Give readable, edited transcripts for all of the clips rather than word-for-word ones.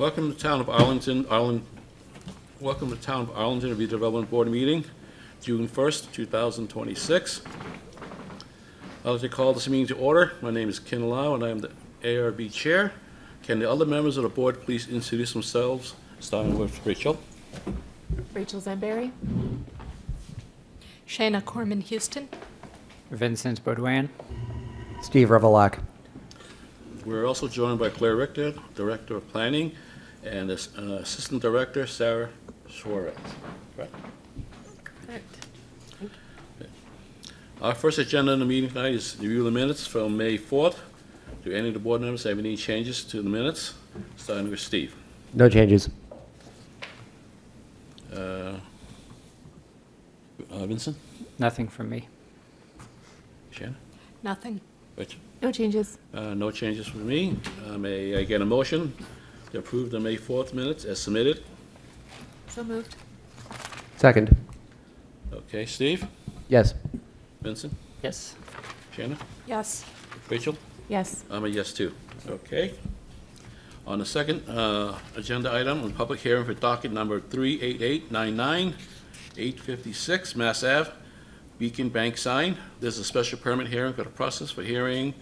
Welcome to Town of Arlington, welcome to Town of Arlington Redevelopment Board meeting, June 1st, 2026. I'd like to call this meeting to order. My name is Ken Lau, and I am the ARB Chair. Can the other members of the board please introduce themselves, starting with Rachel? Rachel Zamberry. Shayna Corman Houston. Vincent Baudouin. Steve Revelak. We're also joined by Claire Richter, Director of Planning, and Assistant Director Sarah Suarez. Correct? Correct. Our first agenda in the meeting tonight is review the minutes from May 4th. Do any of the board members have any changes to the minutes? Starting with Steve. No changes. Vincent? Nothing from me. Shannon? Nothing. Rachel? No changes. No changes from me. May I get a motion to approve the May 4th minutes as submitted? So moved. Second. Okay, Steve? Yes. Vincent? Yes. Shannon? Yes. Rachel? Yes. I'm a yes too. Okay. On the second agenda item, on public hearing for docket number 38899, 856 Mass Ave, Beacon Bank sign. There's a special permit hearing for the process for hearing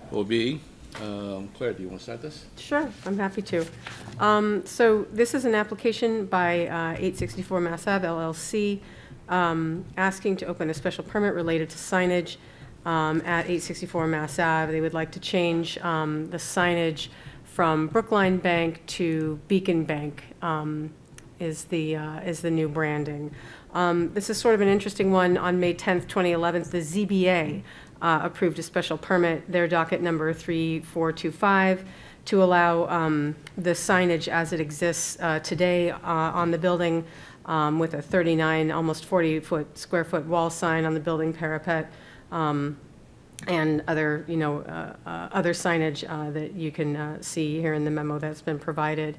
will be, Claire, do you want to start this? Sure, I'm happy to. So this is an application by 864 Mass Ave LLC, asking to open a special permit related to signage at 864 Mass Ave. They would like to change the signage from Brookline Bank to Beacon Bank is the new branding. This is sort of an interesting one. On May 10th, 2011, the ZBA approved a special permit, their docket number 3425, to allow the signage as it exists today on the building with a 39, almost 40 square foot wall sign on the building parapet, and other, other signage that you can see here in the memo that's been provided.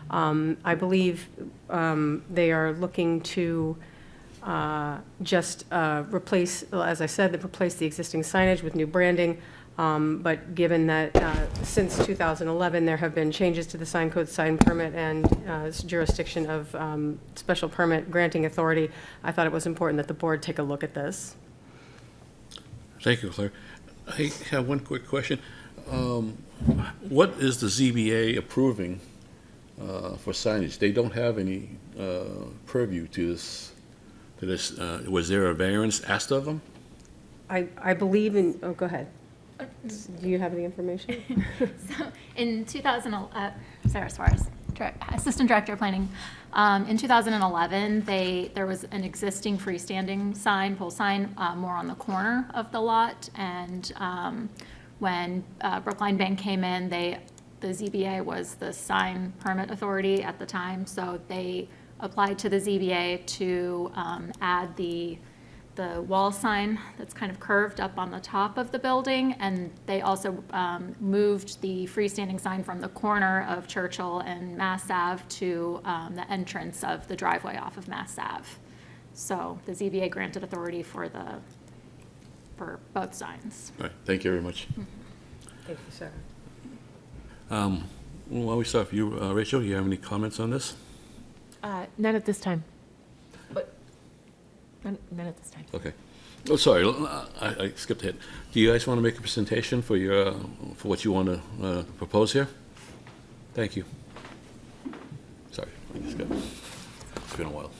I believe they are looking to just replace, as I said, replace the existing signage with new branding. But given that since 2011, there have been changes to the sign code, sign permit, and jurisdiction of special permit granting authority, I thought it was important that the board take a look at this. Thank you, Claire. I have one quick question. What is the ZBA approving for signage? They don't have any purview to this. Was there a variance asked of them? I believe in, oh, go ahead. Do you have the information? So in 2011, Sarah Suarez, Assistant Director of Planning. In 2011, there was an existing freestanding sign, pole sign, more on the corner of the lot. And when Brookline Bank came in, the ZBA was the sign permit authority at the time. So they applied to the ZBA to add the wall sign that's kind of curved up on the top of the building, and they also moved the freestanding sign from the corner of Churchill and Mass Ave to the entrance of the driveway off of Mass Ave. So the ZBA granted authority for both signs. All right, thank you very much. Thank you, sir. Why don't we start with you, Rachel? Do you have any comments on this? None at this time. But none at this time. Okay. Oh, sorry, I skipped ahead. Do you guys want to make a presentation for what you want to propose here? Thank you. Sorry, it's been a while.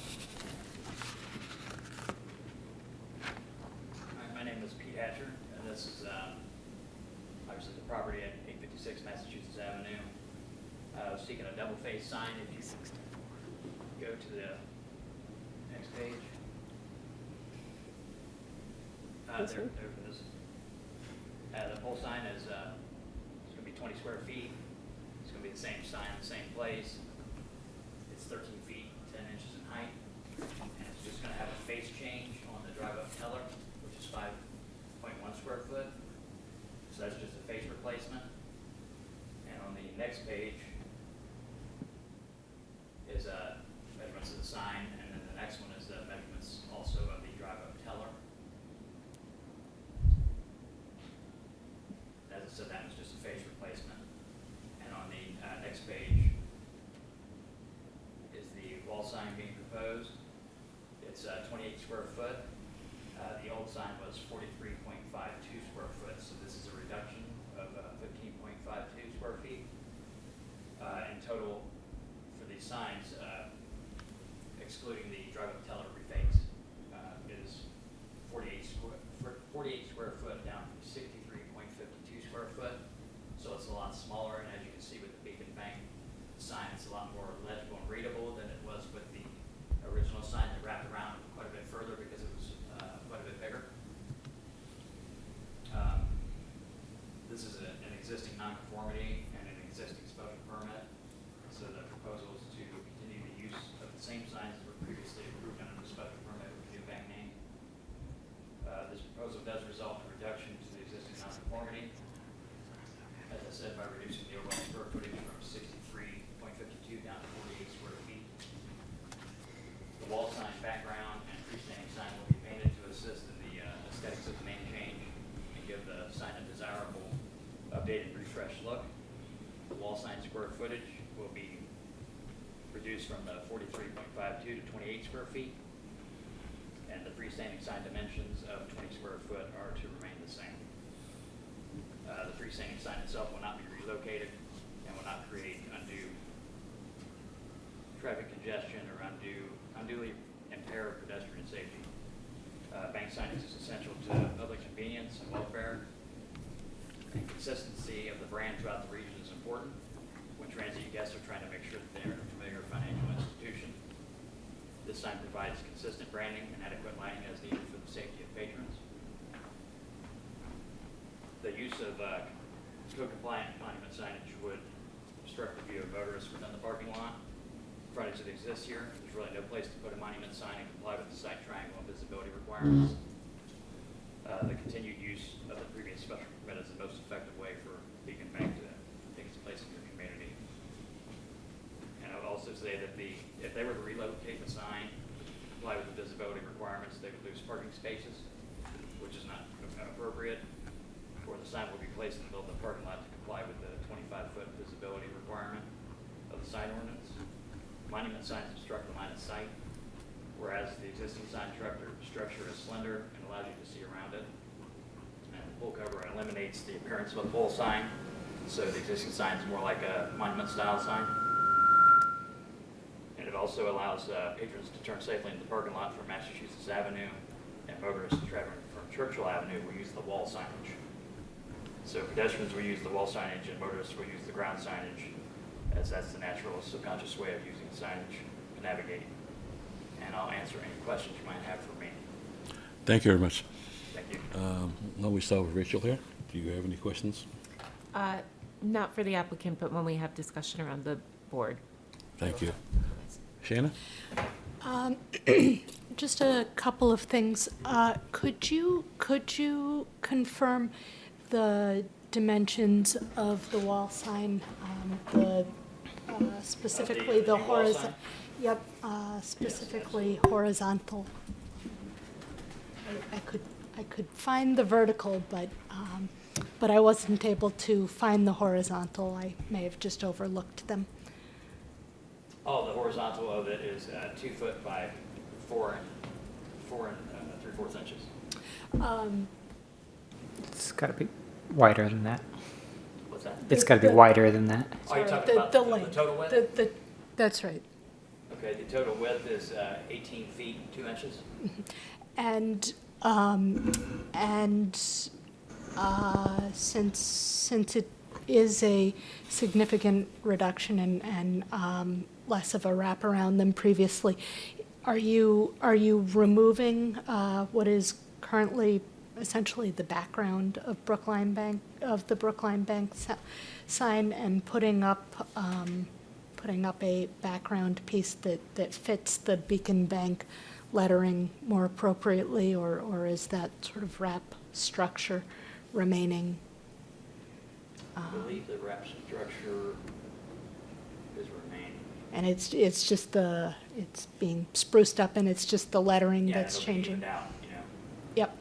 My name is Pete Hatcher, and this is obviously the property at 856 Massachusetts Avenue. I was seeking a double-faced sign. If you go to the next page. There it is. The pole sign is it's going to be 20 square feet. It's going to be the same sign in the same place. It's 13 feet, 10 inches in height. And it's just going to have a face change on the drive-up teller, which is 5.1 square foot. So that's just a face replacement. And on the next page is measurements of the sign, and then the next one is the measurements also of the drive-up teller. As I said, that was just a face replacement. And on the next page It's 28 square foot. The old sign was 43.52 square foot, so this is a reduction of 15.52 square feet. In total, for these signs, excluding the drive-up teller reface, is 48 square foot down from 63.52 square foot. So it's a lot smaller, and as you can see with the Beacon Bank sign, it's a lot more legible and readable than it was with the original sign that wrapped around quite a bit further because it was quite a bit bigger. This is an existing nonconformity and an existing special permit. So the proposal is to continue the use of the same signs that were previously approved under the special permit with the new bank name. This proposal does result in a reduction to the existing nonconformity, as I said, by reducing the overall square footage from 63.52 down to 48 square feet. The wall sign background and freestanding sign will be painted to assist in the aesthetics of the name change and give the sign a desirable, updated, refreshed look. The wall sign square footage will be reduced from the 43.52 to 28 square feet. And the freestanding sign dimensions of 20 square foot are to remain the same. The freestanding sign itself will not be relocated and will not create undue traffic congestion or unduly impair pedestrian safety. Bank signage is essential to public convenience and welfare. And consistency of the brand throughout the region is important when transit guests are trying to make sure that they are in a familiar financial institution. This sign provides consistent branding and adequate lighting as needed for the safety of patrons. The use of code-compliant monument signage would obstruct the view of motorists within the parking lot. Frontage that exists here, there's really no place to put a monument sign and comply with the site triangle and visibility requirements. The continued use of the previous special permit is the most effective way for Beacon Bank to take its place in your community. And I would also say that if they were to relocate the sign, comply with the visibility requirements, they would lose parking spaces, which is not appropriate. Or the sign will be placed in the middle of the parking lot to comply with the 25-foot visibility requirement of the sign ordinance. Monument signs obstruct the line of sight, whereas the existing sign structure is slender and allows you to see around it. And the pole cover eliminates the appearance of a pole sign, so the existing sign is more like a monument-style sign. And it also allows patrons to turn safely into the parking lot from Massachusetts Avenue, and motorists traveling from Churchill Avenue will use the wall signage. So pedestrians will use the wall signage and motorists will use the ground signage, as that's the natural subconscious way of using signage to navigate. And I'll answer any questions you might have for me. Thank you very much. Thank you. Now we start with Rachel here. Do you have any questions? Not for the applicant, but when we have discussion around the board. Thank you. Shanna? Just a couple of things. Could you confirm the dimensions of the wall sign, specifically the the wall horizontal? sign? Yep, specifically horizontal. I could find the vertical, but I wasn't able to find the horizontal. I may have just overlooked them. Oh, the horizontal of it is 2 foot by 4 and 3/4 inches. It's got to be wider than that. What's that? It's got to be wider than that. Oh, you're Sorry, talking about the the length. total width? That's right. Okay, the total width is 18 feet, 2 inches. And since it is a significant reduction and less of a wraparound than previously, are you removing what is currently essentially the background of the Brookline Bank sign and putting up a background piece that fits the Beacon Bank lettering more appropriately, or is that sort of wrap structure remaining? I believe the wrap structure is remaining. And it's just it's being spruced up and it's just the lettering Yeah, that's it'll be changing? evened out, you know. Yep.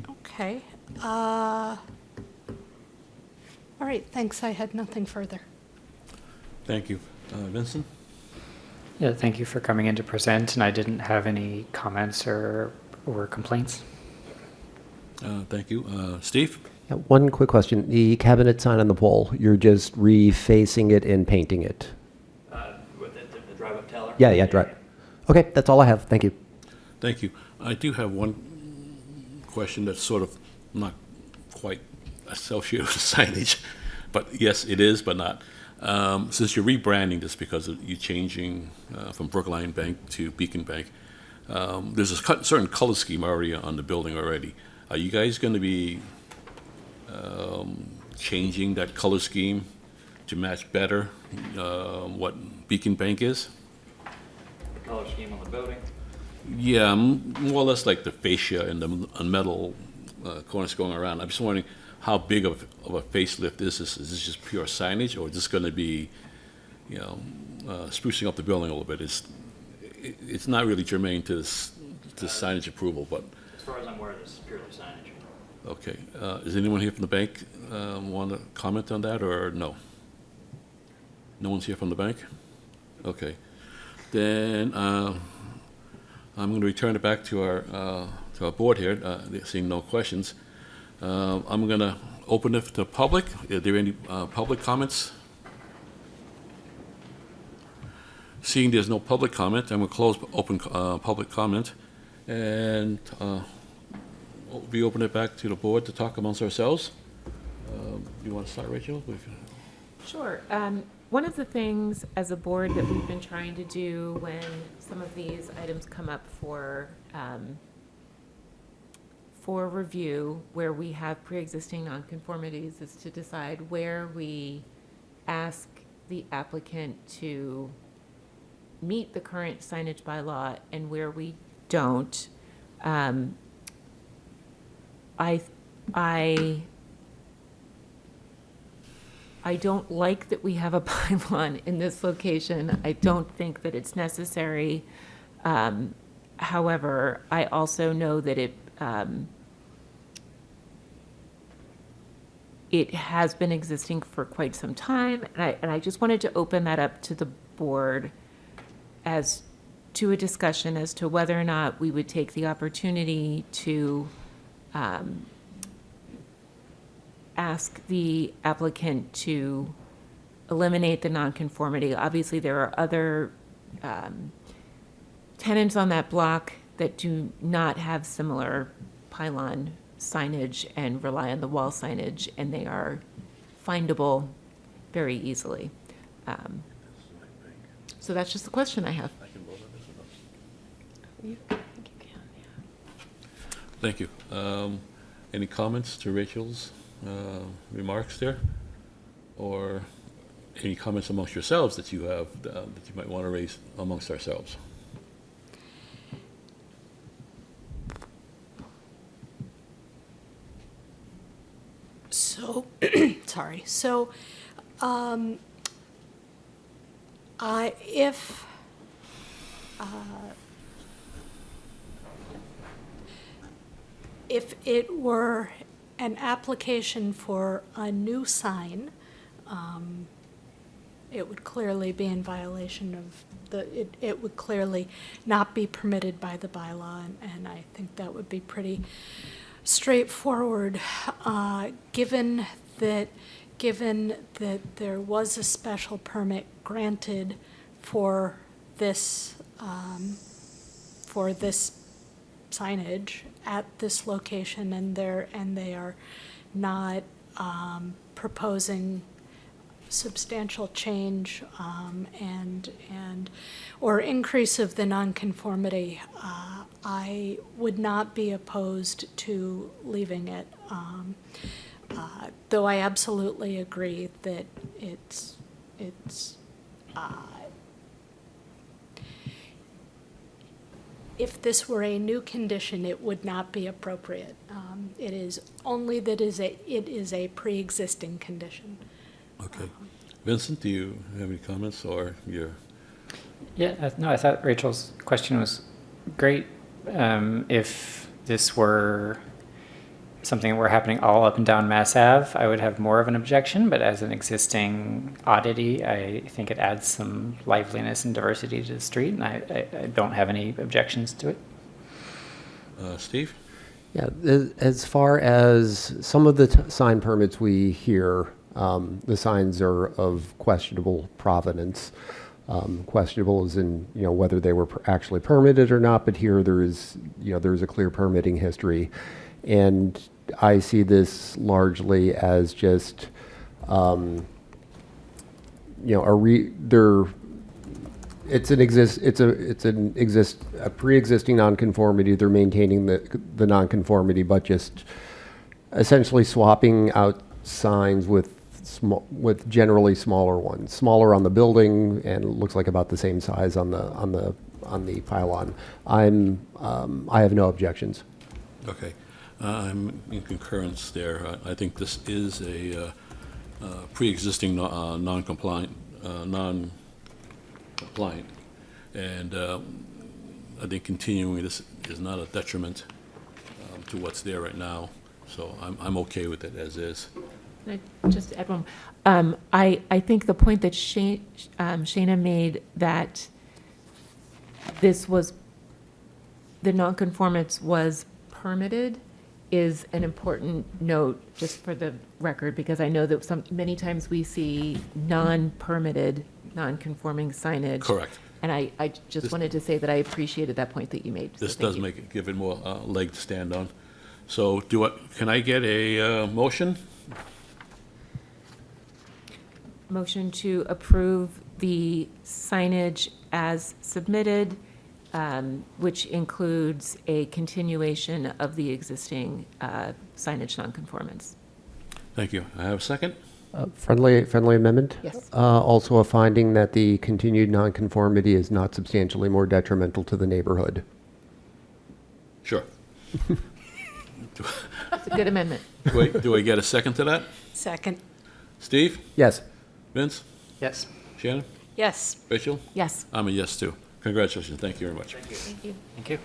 Okay. All right, thanks. I had nothing further. Thank you. Vincent? Yeah, thank you for coming in to present, and I didn't have any comments or complaints. Thank you. Steve? Yeah, one quick question. The cabinet sign on the pole, you're just refacing it and painting it? With the drive-up teller? Yeah, right. Okay, that's all I have. Thank you. Thank you. I do have one question that's sort of not quite associated with signage, but yes, it is, but not. Since you're rebranding this because you're changing from Brookline Bank to Beacon Bank, there's a certain color scheme already on the building already. Are you guys going to be changing that color scheme to match better what Beacon Bank is? The color scheme on the building? Yeah, more or less like the fascia and the metal cornice going around. I'm just wondering how big of a facelift is this? Is this just pure signage, or is this going to be, sprucing up the building a little bit? It's not really germane to this signage approval, but As far as I'm aware, this is purely signage. okay. Is anyone here from the bank want to comment on that, or no? No one's here from the bank? Okay. Then I'm going to return it back to our board here, seeing no questions. I'm going to open it to the public. Are there any public comments? Seeing there's no public comment, I'm going to close open public comment, and we open it back to the board to talk amongst ourselves. You want to start, Rachel? Sure. One of the things as a board that we've been trying to do when some of these items come up for review, where we have pre-existing nonconformities, is to decide where we ask the applicant to meet the current signage bylaw and where we don't. I don't like that we have a pylon in this location. I don't think that it's necessary. However, I also know that it has been existing for quite some time, and I just wanted to open that up to the board as to a discussion as to whether or not we would take the opportunity to ask the applicant to eliminate the nonconformity. Obviously, there are other tenants on that block that do not have similar pylon signage and rely on the wall signage, and they are findable very easily. So that's just the question I have. Thank you. Any comments to Rachel's remarks there? Or any comments amongst yourselves that you have that you might want to raise amongst ourselves? So, sorry. So, if it were an application for a new sign, it would clearly be in violation of it would clearly not be permitted by the bylaw, and I think that would be pretty straightforward, given that there was a special permit granted for this signage at this location, and they are not proposing substantial change or increase of the nonconformity. I would not be opposed to leaving it, though I absolutely agree that it's if this were a new condition, it would not be appropriate. It is only that it is a pre-existing condition. Okay. Vincent, do you have any comments, or your? Yeah, no, I thought Rachel's question was great. If this were something were happening all up and down Mass Ave, I would have more of an objection, but as an existing oddity, I think it adds some liveliness and diversity to the street, and I don't have any objections to it. Steve? Yeah, as far as some of the sign permits we hear, the signs are of questionable provenance. Questionable as in, whether they were actually permitted or not, but here there is a clear permitting history. And I see this largely as just, it's a pre-existing nonconformity. They're maintaining the nonconformity, but just essentially swapping out signs with generally smaller ones, smaller on the building, and it looks like about the same size on the pylon. I have no objections. Okay. I'm in concurrence there. I think this is a pre-existing non-compliant, and I think continuing this is not a detriment to what's there right now. So I'm okay with it as is. Can I just add one? I think the point that Shayna made, that the nonconformance was permitted, is an important note, just for the record, because I know that many times we see non-permitted, non-conforming signage. Correct. And I just wanted to say that I appreciated that point that you made. So This thank does you. give it more leg to stand on. So can I get a motion? Motion to approve the signage as submitted, which includes a continuation of the existing signage nonconformance. Thank you. I have a second? Friendly amendment? Yes. Also a finding that the continued nonconformity is not substantially more detrimental to the neighborhood. Sure. It's a good amendment. Do I get a second to that? Second. Steve? Yes. Vince? Yes. Shannon? Yes. Rachel? Yes. I'm a yes, too. Congratulations. Thank you very much. Thank you. Thank you.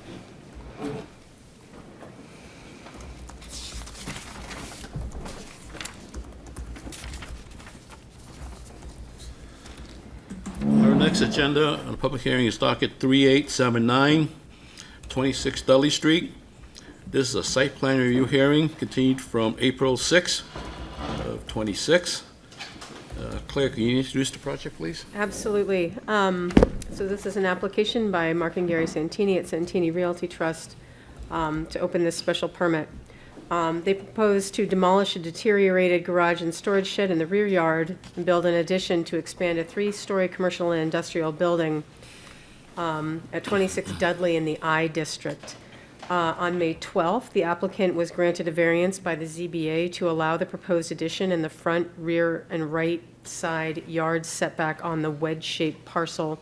Our next agenda on the public hearing is docket 3879, 26 Dudley Street. This is a site plan review hearing continued from April 6 of 26. Claire, can you introduce the project, please? Absolutely. So this is an application by Mark and Gary Santini at Santini Realty Trust to open this special permit. They propose to demolish a deteriorated garage and storage shed in the rear yard and build an addition to expand a 3-story commercial and industrial building at 26 Dudley in the I District. On May 12th, the applicant was granted a variance by the ZBA to allow the proposed addition in the front, rear, and right side yard setback on the wedge-shaped parcel.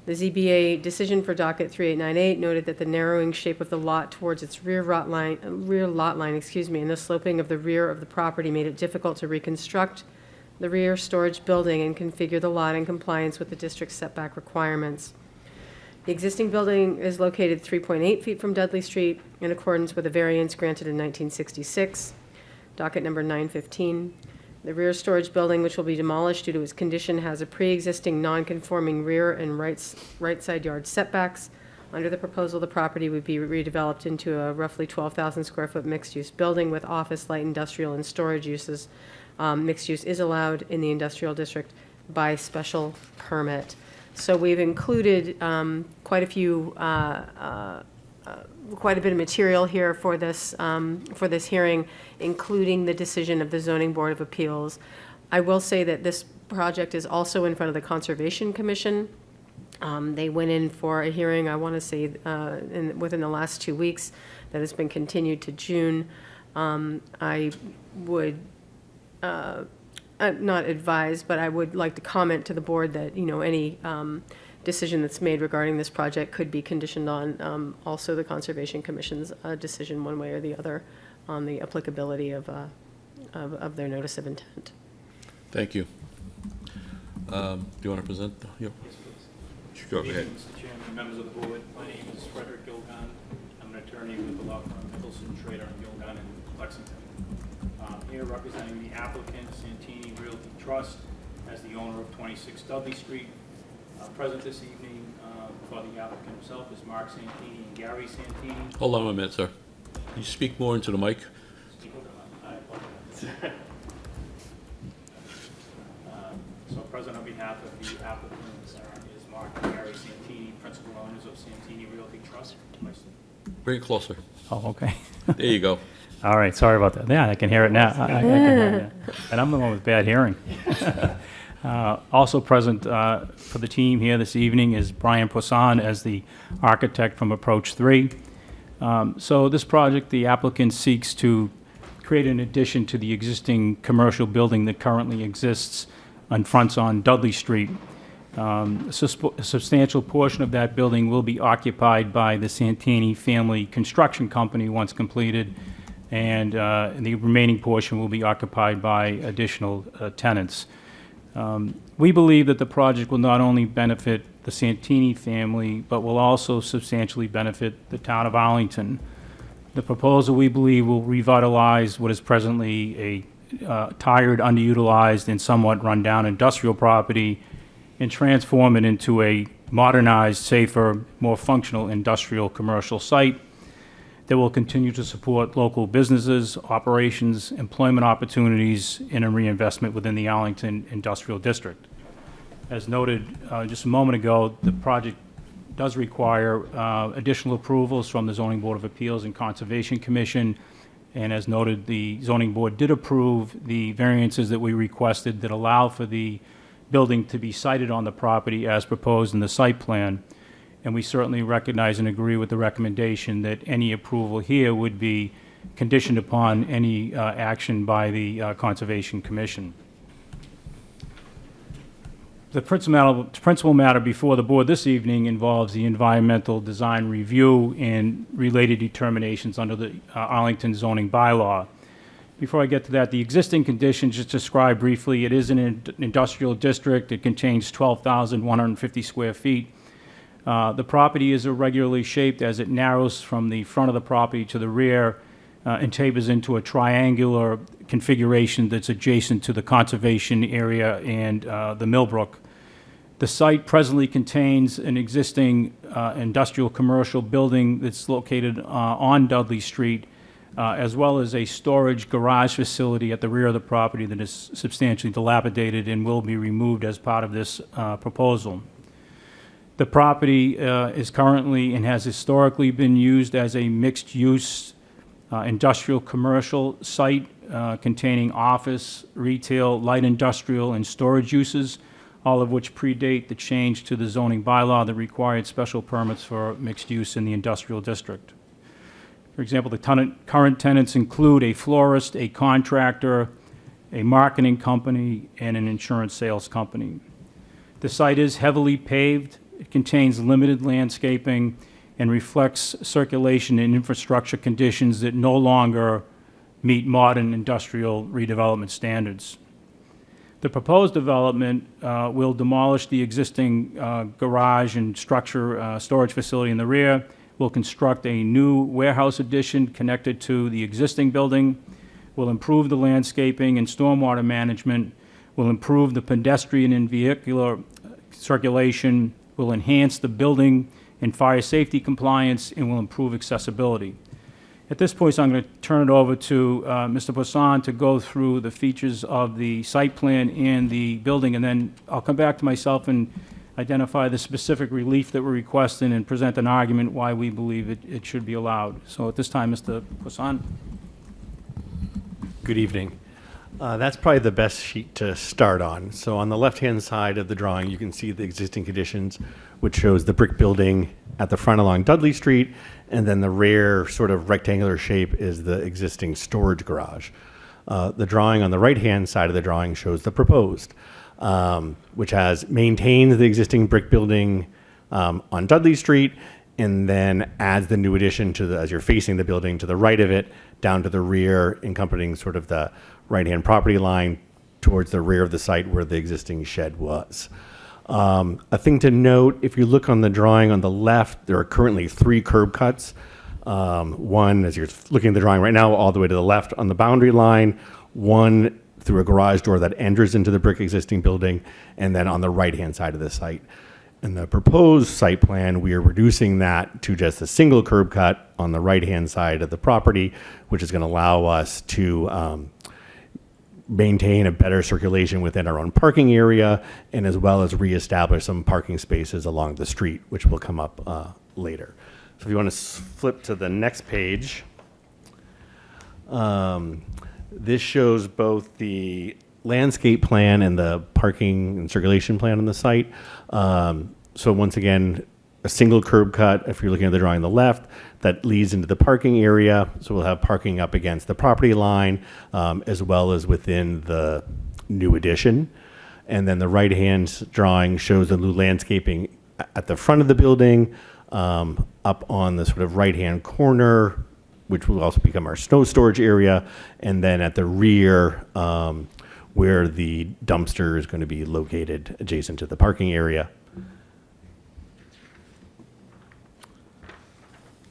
The ZBA decision for docket 3898 noted that the narrowing shape of the lot towards its rear lot line, and the sloping of the rear of the property made it difficult to reconstruct the rear storage building and configure the lot in compliance with the district's setback requirements. The existing building is located 3.8 feet from Dudley Street in accordance with a variance granted in 1966, docket number 915. The rear storage building, which will be demolished due to its condition, has a pre-existing non-conforming rear and right side yard setbacks. Under the proposal, the property would be redeveloped into a roughly 12,000 square foot mixed-use building with office, light industrial, and storage uses. Mixed use is allowed in the industrial district by special permit. So we've included quite a bit of material here for this hearing, including the decision of the Zoning Board of Appeals. I will say that this project is also in front of the Conservation Commission. They went in for a hearing, I want to say, within the last 2 weeks, that has been continued to June. I would not advise, but I would like to comment to the board that, any decision that's made regarding this project could be conditioned on also the Conservation Commission's decision one way or the other on the applicability of their notice of intent. Thank you. Do you want to present? Yes, please. Go ahead. Mr. Chairman, members of the board, my name is Frederick Gilgon. I'm an attorney with the law firm Nicholson, Schrader, and Gilgon in Lexington. Here representing the applicant, Santini Realty Trust, as the owner of 26 Dudley Street. Present this evening for the applicant himself is Mark Santini and Gary Santini. Hold on a minute, sir. Can you speak more into the mic? I apologize. So present on behalf of the applicant is Mark and Gary Santini, principal owners of Santini Realty Trust. Bring it closer. Oh, okay. There you go. All right, sorry about that. Yeah, I can hear it now. I can hear it now. And I'm the one with bad hearing. Also present for the team here this evening is Brian Poisson as the architect from Approach 3. So this project, the applicant seeks to create an addition to the existing commercial building that currently exists and fronts on Dudley Street. A substantial portion of that building will be occupied by the Santini Family Construction Company once completed, and the remaining portion will be occupied by additional tenants. We believe that the project will not only benefit the Santini family, but will also substantially benefit the town of Arlington. The proposal, we believe, will revitalize what is presently a tired, underutilized, and somewhat run-down industrial property and transform it into a modernized, safer, more functional industrial commercial site that will continue to support local businesses, operations, employment opportunities, and a reinvestment within the Arlington Industrial District. As noted just a moment ago, the project does require additional approvals from the Zoning Board of Appeals and Conservation Commission, and as noted, the Zoning Board did approve the variances that we requested that allow for the building to be sited on the property as proposed in the site plan. And we certainly recognize and agree with the recommendation that any approval here would be conditioned upon any action by the Conservation Commission. The principal matter before the board this evening involves the environmental design review and related determinations under the Arlington zoning bylaw. Before I get to that, the existing conditions, just described briefly, it is an industrial district. It contains 12,150 square feet. The property is irregularly shaped as it narrows from the front of the property to the rear and tapers into a triangular configuration that's adjacent to the conservation area and the Millbrook. The site presently contains an existing industrial commercial building that's located on Dudley Street, as well as a storage garage facility at the rear of the property that is substantially dilapidated and will be removed as part of this proposal. The property is currently and has historically been used as a mixed-use industrial commercial site containing office, retail, light industrial, and storage uses, all of which predate the change to the zoning bylaw that required special permits for mixed use in the industrial district. For example, the current tenants include a florist, a contractor, a marketing company, and an insurance sales company. The site is heavily paved. It contains limited landscaping and reflects circulation and infrastructure conditions that no longer meet modern industrial redevelopment standards. The proposed development will demolish the existing garage and structure storage facility in the rear, will construct a new warehouse addition connected to the existing building, will improve the landscaping and stormwater management, will improve the pedestrian and vehicular circulation, will enhance the building and fire safety compliance, and will improve accessibility. At this point, I'm going to turn it over to Mr. Poisson to go through the features of the site plan and the building, and then I'll come back to myself and identify the specific relief that we're requesting and present an argument why we believe it should be allowed. So at this time, Mr. Poisson. Good evening. That's probably the best sheet to start on. So on the left-hand side of the drawing, you can see the existing conditions, which shows the brick building at the front along Dudley Street, and then the rear sort of rectangular shape is the existing storage garage. The drawing on the right-hand side of the drawing shows the proposed, which has maintained the existing brick building on Dudley Street, and then adds the new addition to the, as you're facing the building, to the right of it, down to the rear, encompassing sort of the right-hand property line towards the rear of the site where the existing shed was. A thing to note, if you look on the drawing on the left, there are currently 3 curb cuts One, as you're looking at the drawing right now, all the way to the left on the boundary line, one through a garage door that enters into the brick existing building, and then on the right-hand side of the site. In the proposed site plan, we are reducing that to just a single curb cut on the right-hand side of the property, which is going to allow us to maintain a better circulation within our own parking area, and as well as reestablish some parking spaces along the street, which will come up later. So if you want to flip to the next page, this shows both the landscape plan and the parking and circulation plan on the site. So once again, a single curb cut, if you're looking at the drawing on the left, that leads into the parking area. So we'll have parking up against the property line, as well as within the new addition. And then the right-hand drawing shows the new landscaping at the front of the building, up on the sort of right-hand corner, which will also become our snow storage area, and then at the rear, where the dumpster is going to be located adjacent to the parking area.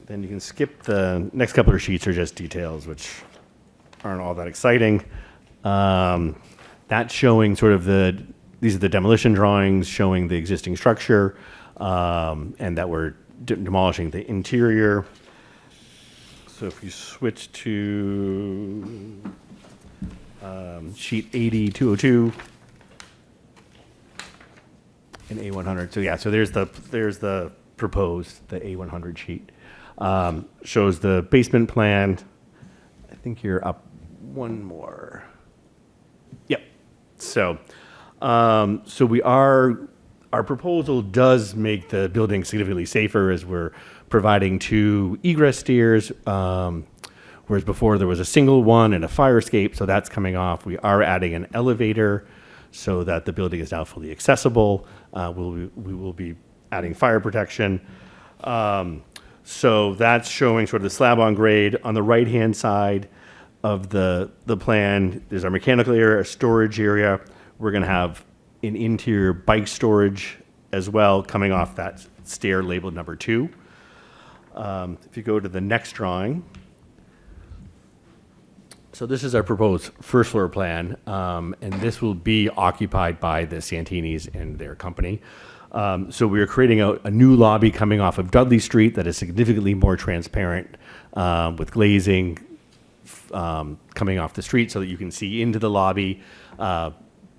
Then you can skip the next couple of sheets, are just details, which aren't all that exciting. That's showing sort of these are the demolition drawings showing the existing structure, and that we're demolishing the interior. So if you switch to sheet 80-202 and A100. So yeah, so there's the proposed, the A100 sheet. Shows the basement plan. I think you're up one more. Yep. So, our proposal does make the building significantly safer as we're providing 2 egress stairs, whereas before there was a single one and a fire escape, so that's coming off. We are adding an elevator so that the building is now fully accessible. We will be adding fire protection. So that's showing sort of the slab on grade. On the right-hand side of the plan, there's our mechanical area, a storage area. We're going to have an interior bike storage as well coming off that stair labeled number 2. If you go to the next drawing, so this is our proposed first floor plan, and this will be occupied by the Santinis and their company. So we are creating a new lobby coming off of Dudley Street that is significantly more transparent, with glazing coming off the street so that you can see into the lobby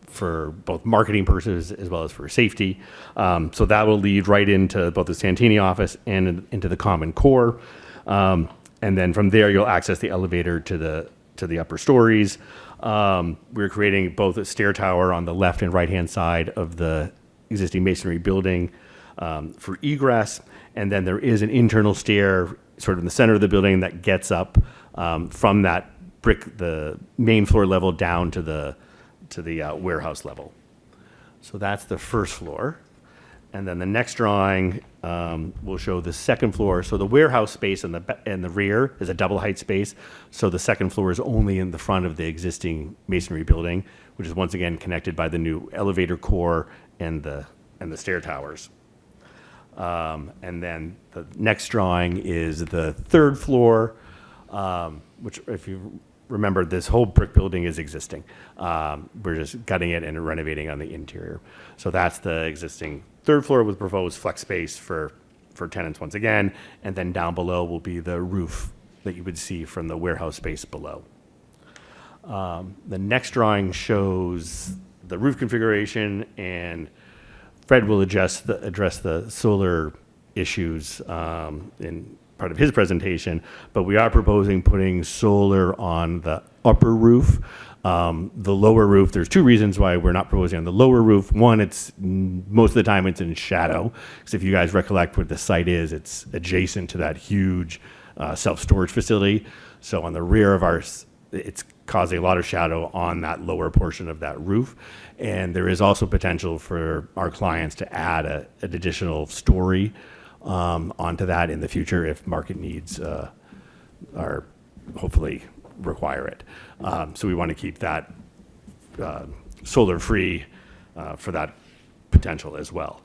for both marketing purposes as well as for safety. So that will lead right into both the Santini office and into the common core. And then from there, you'll access the elevator to the upper stories. We're creating both a stair tower on the left and right-hand side of the existing masonry building for egress. And then there is an internal stair sort of in the center of the building that gets up from that brick, the main floor level down to the warehouse level. So that's the first floor. And then the next drawing will show the second floor. So the warehouse space in the rear is a double height space. So the second floor is only in the front of the existing masonry building, which is once again connected by the new elevator core and the stair towers. And then the next drawing is the third floor, which, if you remember, this whole brick building is existing. We're just gutting it and renovating on the interior. So that's the existing third floor with proposed flex space for tenants once again. And then down below will be the roof that you would see from the warehouse space below. The next drawing shows the roof configuration, and Fred will address the solar issues in part of his presentation, but we are proposing putting solar on the upper roof. The lower roof, there's 2 reasons why we're not proposing on the lower roof. One, it's most of the time it's in shadow, because if you guys recollect where the site is, it's adjacent to that huge self-storage facility. So on the rear of ours, it's causing a lot of shadow on that lower portion of that roof. And there is also potential for our clients to add an additional story onto that in the future if market needs are hopefully require it. So we want to keep that solar free for that potential as well.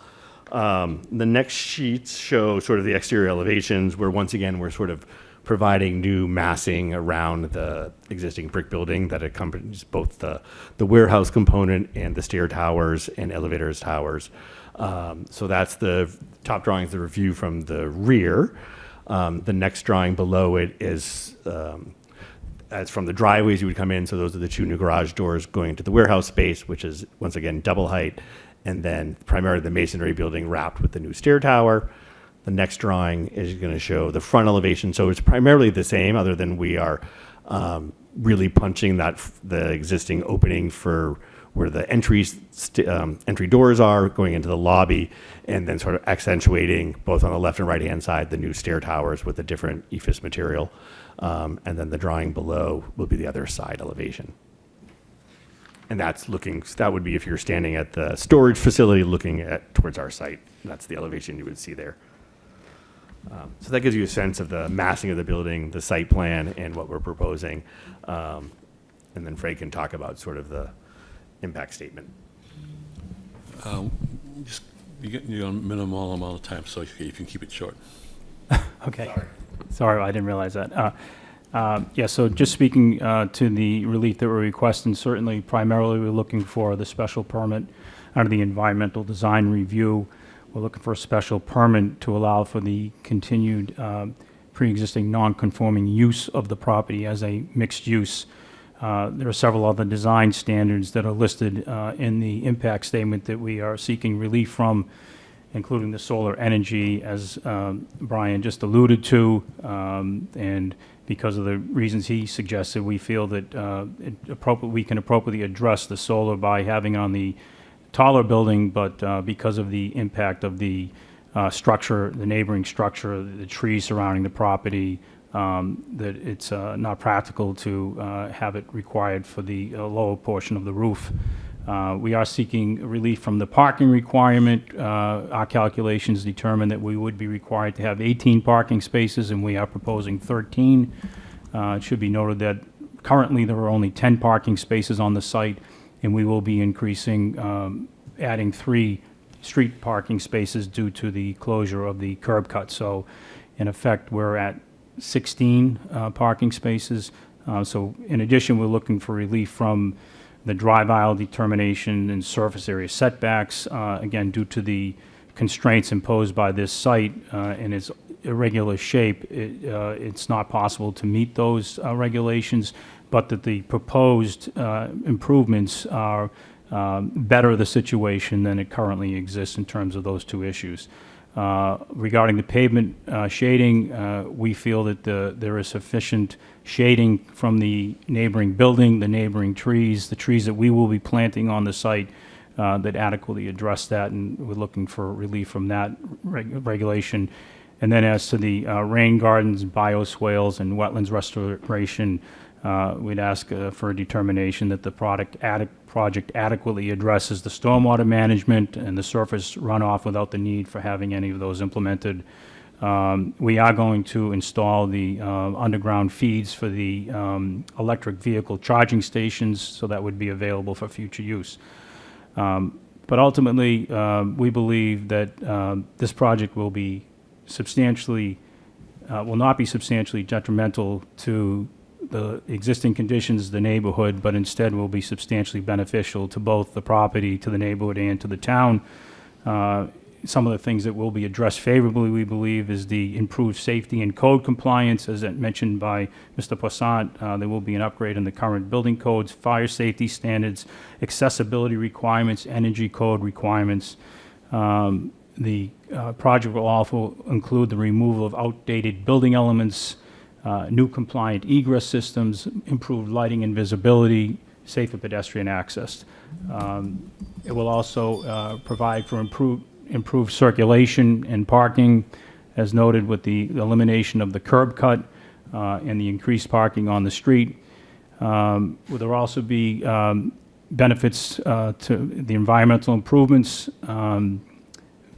The next sheets show sort of the exterior elevations, where once again, we're sort of providing new massing around the existing brick building that accompanies both the warehouse component and the stair towers and elevators towers. So that's the top drawing is the review from the rear. The next drawing below it is as from the driveways you would come in. So those are the two new garage doors going into the warehouse space, which is once again double height, and then primarily the masonry building wrapped with the new stair tower. The next drawing is going to show the front elevation. So it's primarily the same, other than we are really punching the existing opening for where the entry doors are going into the lobby, and then sort of accentuating both on the left and right hand side the new stair towers with a different EIFS material. And then the drawing below will be the other side elevation. And that would be if you're standing at the storage facility looking towards our site. That's the elevation you would see there. So that gives you a sense of the massing of the building, the site plan, and what we're proposing. And then Fred can talk about sort of the impact statement. You're on minimal amount of time, so you can keep it short. Okay. Sorry, I didn't realize that. Yeah, so just speaking to the relief that we're requesting, certainly primarily we're looking for the special permit under the environmental design review. We're looking for a special permit to allow for the continued pre-existing non-conforming use of the property as a mixed use. There are several other design standards that are listed in the impact statement that we are seeking relief from, including the solar energy, as Brian just alluded to, and because of the reasons he suggested, we feel that we can appropriately address the solar by having on the taller building, but because of the impact of the structure, the neighboring structure, the trees surrounding the property, that it's not practical to have it required for the lower portion of the roof. We are seeking relief from the parking requirement. Our calculations determine that we would be required to have 18 parking spaces, and we are proposing 13. It should be noted that currently there are only 10 parking spaces on the site, and we will be increasing, adding 3 street parking spaces due to the closure of the curb cut. So in effect, we're at 16 parking spaces. So in addition, we're looking for relief from the drive aisle determination and surface area setbacks, again, due to the constraints imposed by this site and its irregular shape. It's not possible to meet those regulations, but that the proposed improvements are better the situation than it currently exists in terms of those two issues. Regarding the pavement shading, we feel that there is sufficient shading from the neighboring building, the neighboring trees, the trees that we will be planting on the site that adequately address that, and we're looking for relief from that regulation. And then as to the rain gardens, bioswales, and wetlands restoration, we'd ask for a determination that the project adequately addresses the stormwater management and the surface runoff without the need for having any of those implemented. We are going to install the underground feeds for the electric vehicle charging stations, so that would be available for future use. But ultimately, we believe that this project will be will not be substantially detrimental to the existing conditions of the neighborhood, but instead will be substantially beneficial to both the property, to the neighborhood, and to the town. Some of the things that will be addressed favorably, we believe, is the improved safety and code compliance, as mentioned by Mr. Poissant. There will be an upgrade in the current building codes, fire safety standards, accessibility requirements, energy code requirements. The project will also include the removal of outdated building elements, new compliant egress systems, improved lighting and visibility, safer pedestrian access. It will also provide for improved circulation and parking, as noted with the elimination of the curb cut and the increased parking on the street. Will there also be benefits to the environmental improvements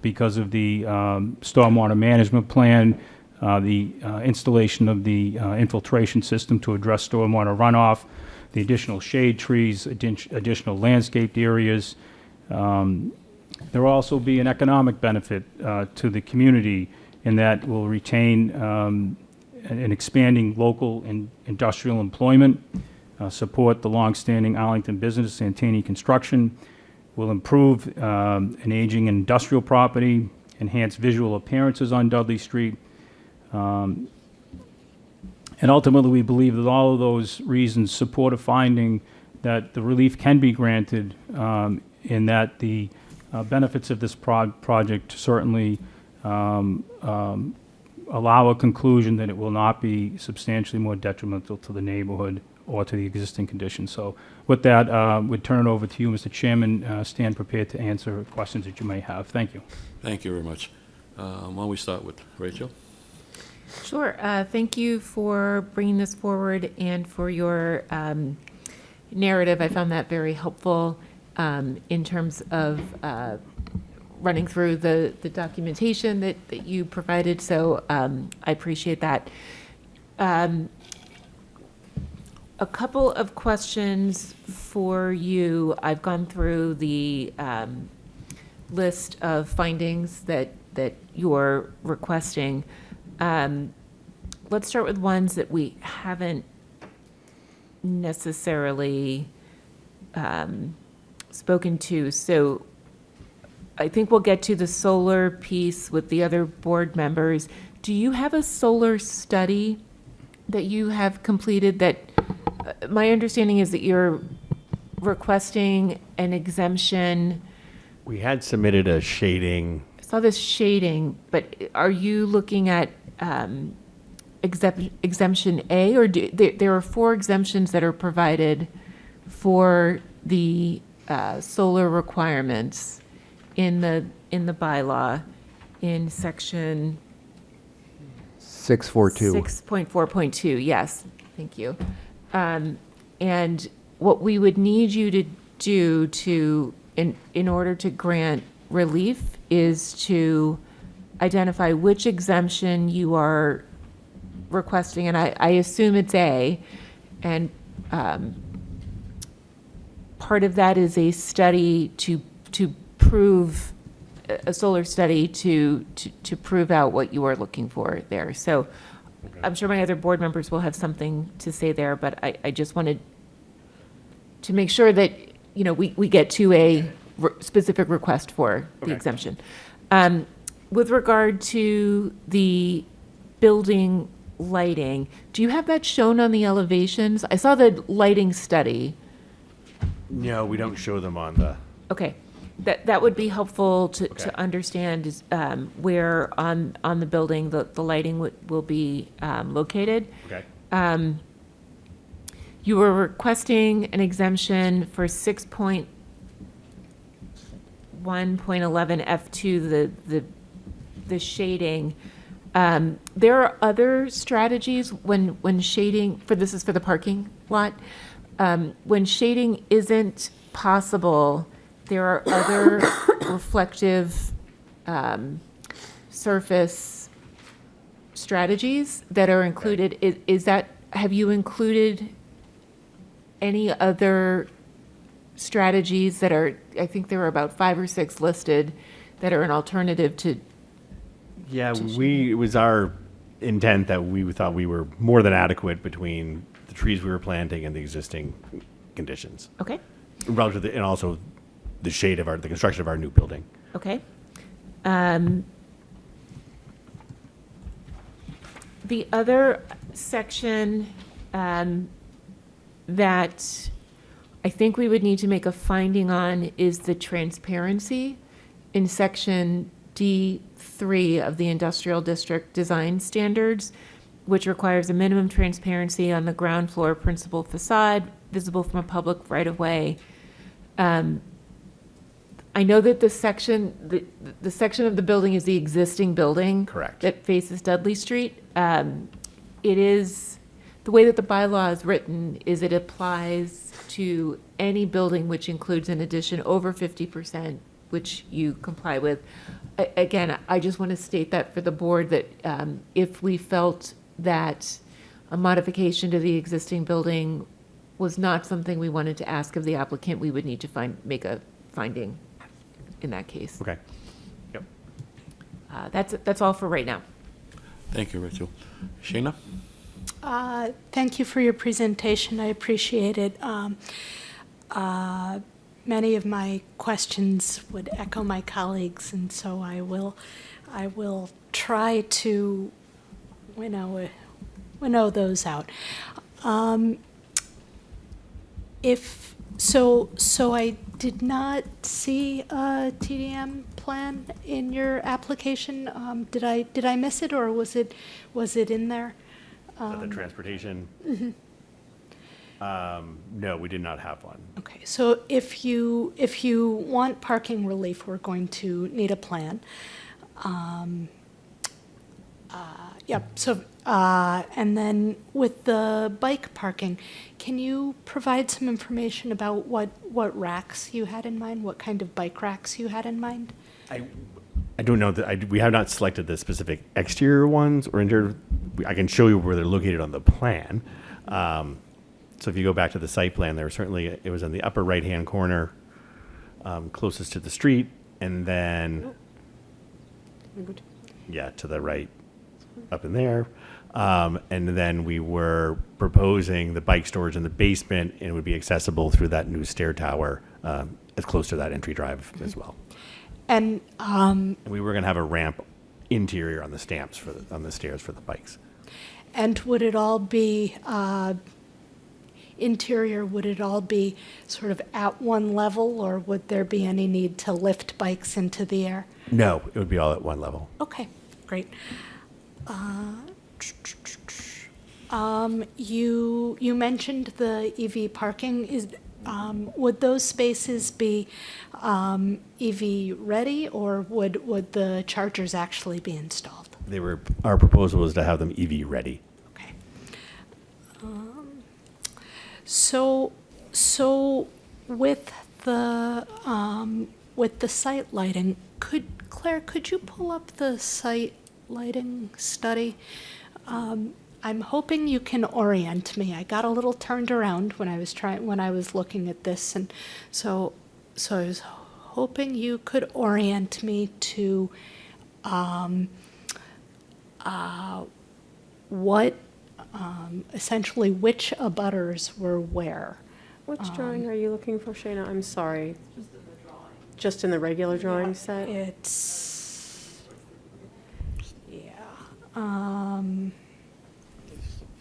because of the stormwater management plan, the installation of the infiltration system to address stormwater runoff, the additional shade trees, additional landscaped areas, There will also be an economic benefit to the community in that we'll retain an expanding local and industrial employment, support the longstanding Arlington business, Santini Construction, will improve an aging industrial property, enhance visual appearances on Dudley Street. And ultimately, we believe that all of those reasons support a finding that the relief can be granted in that the benefits of this project certainly allow a conclusion that it will not be substantially more detrimental to the neighborhood or to the existing conditions. So with that, we'd turn it over to you, Mr. Chairman. Stand prepared to answer questions that you may have. Thank you. Thank you very much. Why don't we start with Rachel? Sure. Thank you for bringing this forward and for your narrative. I found that very helpful in terms of running through the documentation that you provided. So I appreciate that. A couple of questions for you. I've gone through the list of findings that you're requesting. Let's start with ones that we haven't necessarily spoken to. So I think we'll get to the solar piece with the other board members. Do you have a solar study that you have completed that, my understanding is that you're requesting an exemption? We had submitted a shading. I saw this shading, but are you looking at exemption A, or there are 4 exemptions that are provided for the solar requirements in the bylaw in section 642. 6.4.2, yes, thank you. And what we would need you to do in order to grant relief is to identify which exemption you are requesting, and I assume it's A, and part of that is a study to prove, a solar study to prove out what you are looking for there. So I'm sure my other board members will have something to say there, but I just wanted to make sure that, we get to a specific request for the exemption. With regard to the building lighting, do you have that shown on the elevations? I saw the lighting study. No, we don't show them on the. Okay, that would be helpful to understand is where on the building the lighting will be located. Okay. You were requesting an exemption for 6.1.11 F2, the shading. There are other strategies when shading, this is for the parking lot, when shading isn't possible, there are other reflective surface strategies that are included. Have you included any other strategies that are, I think there are about 5 or 6 listed, that are an alternative to? Yeah, it was our intent that we thought we were more than adequate between the trees we were planting and the existing conditions. Okay. Relative to and also the shade of the construction of our new building. Okay. The other section that I think we would need to make a finding on is the transparency in section D3 of the Industrial District Design Standards, which requires a minimum transparency on the ground floor principal facade, visible from a public right-of-way. I know that the section of the building is the existing building. Correct. That faces Dudley Street. It is, the way that the bylaw is written is it applies to any building which includes an addition over 50%, which you comply with. Again, I just want to state that for the board that if we felt that a modification to the existing building was not something we wanted to ask of the applicant, we would need to make a finding in that case. Okay. Yep. That's all for right now. Thank you, Rachel. Shayna? Thank you for your presentation. I appreciate it. Many of my questions would echo my colleagues, and so I will try to winnow those out. So I did not see a TDM plan in your application. Did I miss it, or was it in there? The transportation? No, we did not have one. Okay, so if you want parking relief, we're going to need a plan. Yep, so, and then with the bike parking, can you provide some information about what racks you had in mind? What kind of bike racks you had in mind? I don't know that we have not selected the specific exterior ones or interior. I can show you where they're located on the plan. So if you go back to the site plan, it was in the upper right-hand corner, closest to the street, and then, yeah, to the right, up in there. And then we were proposing the bike storage in the basement, and it would be accessible through that new stair tower, as close to that entry drive as well. And And we were going to have a ramp interior on the stamps on the stairs for the bikes. and would it all be interior? Would it all be sort of at one level, or would there be any need to lift bikes into the air? No, it would be all at one level. Okay, great. You mentioned the EV parking. Would those spaces be EV ready, or would the chargers actually be installed? Our proposal was to have them EV ready. Okay. So with the site lighting, Claire, could you pull up the site lighting study? I'm hoping you can orient me. I got a little turned around when I was looking at this, and so I was hoping you could orient me to essentially which abutters were where. Which drawing are you looking for, Shayna? I'm sorry. Just in the regular drawing set? It's, yeah,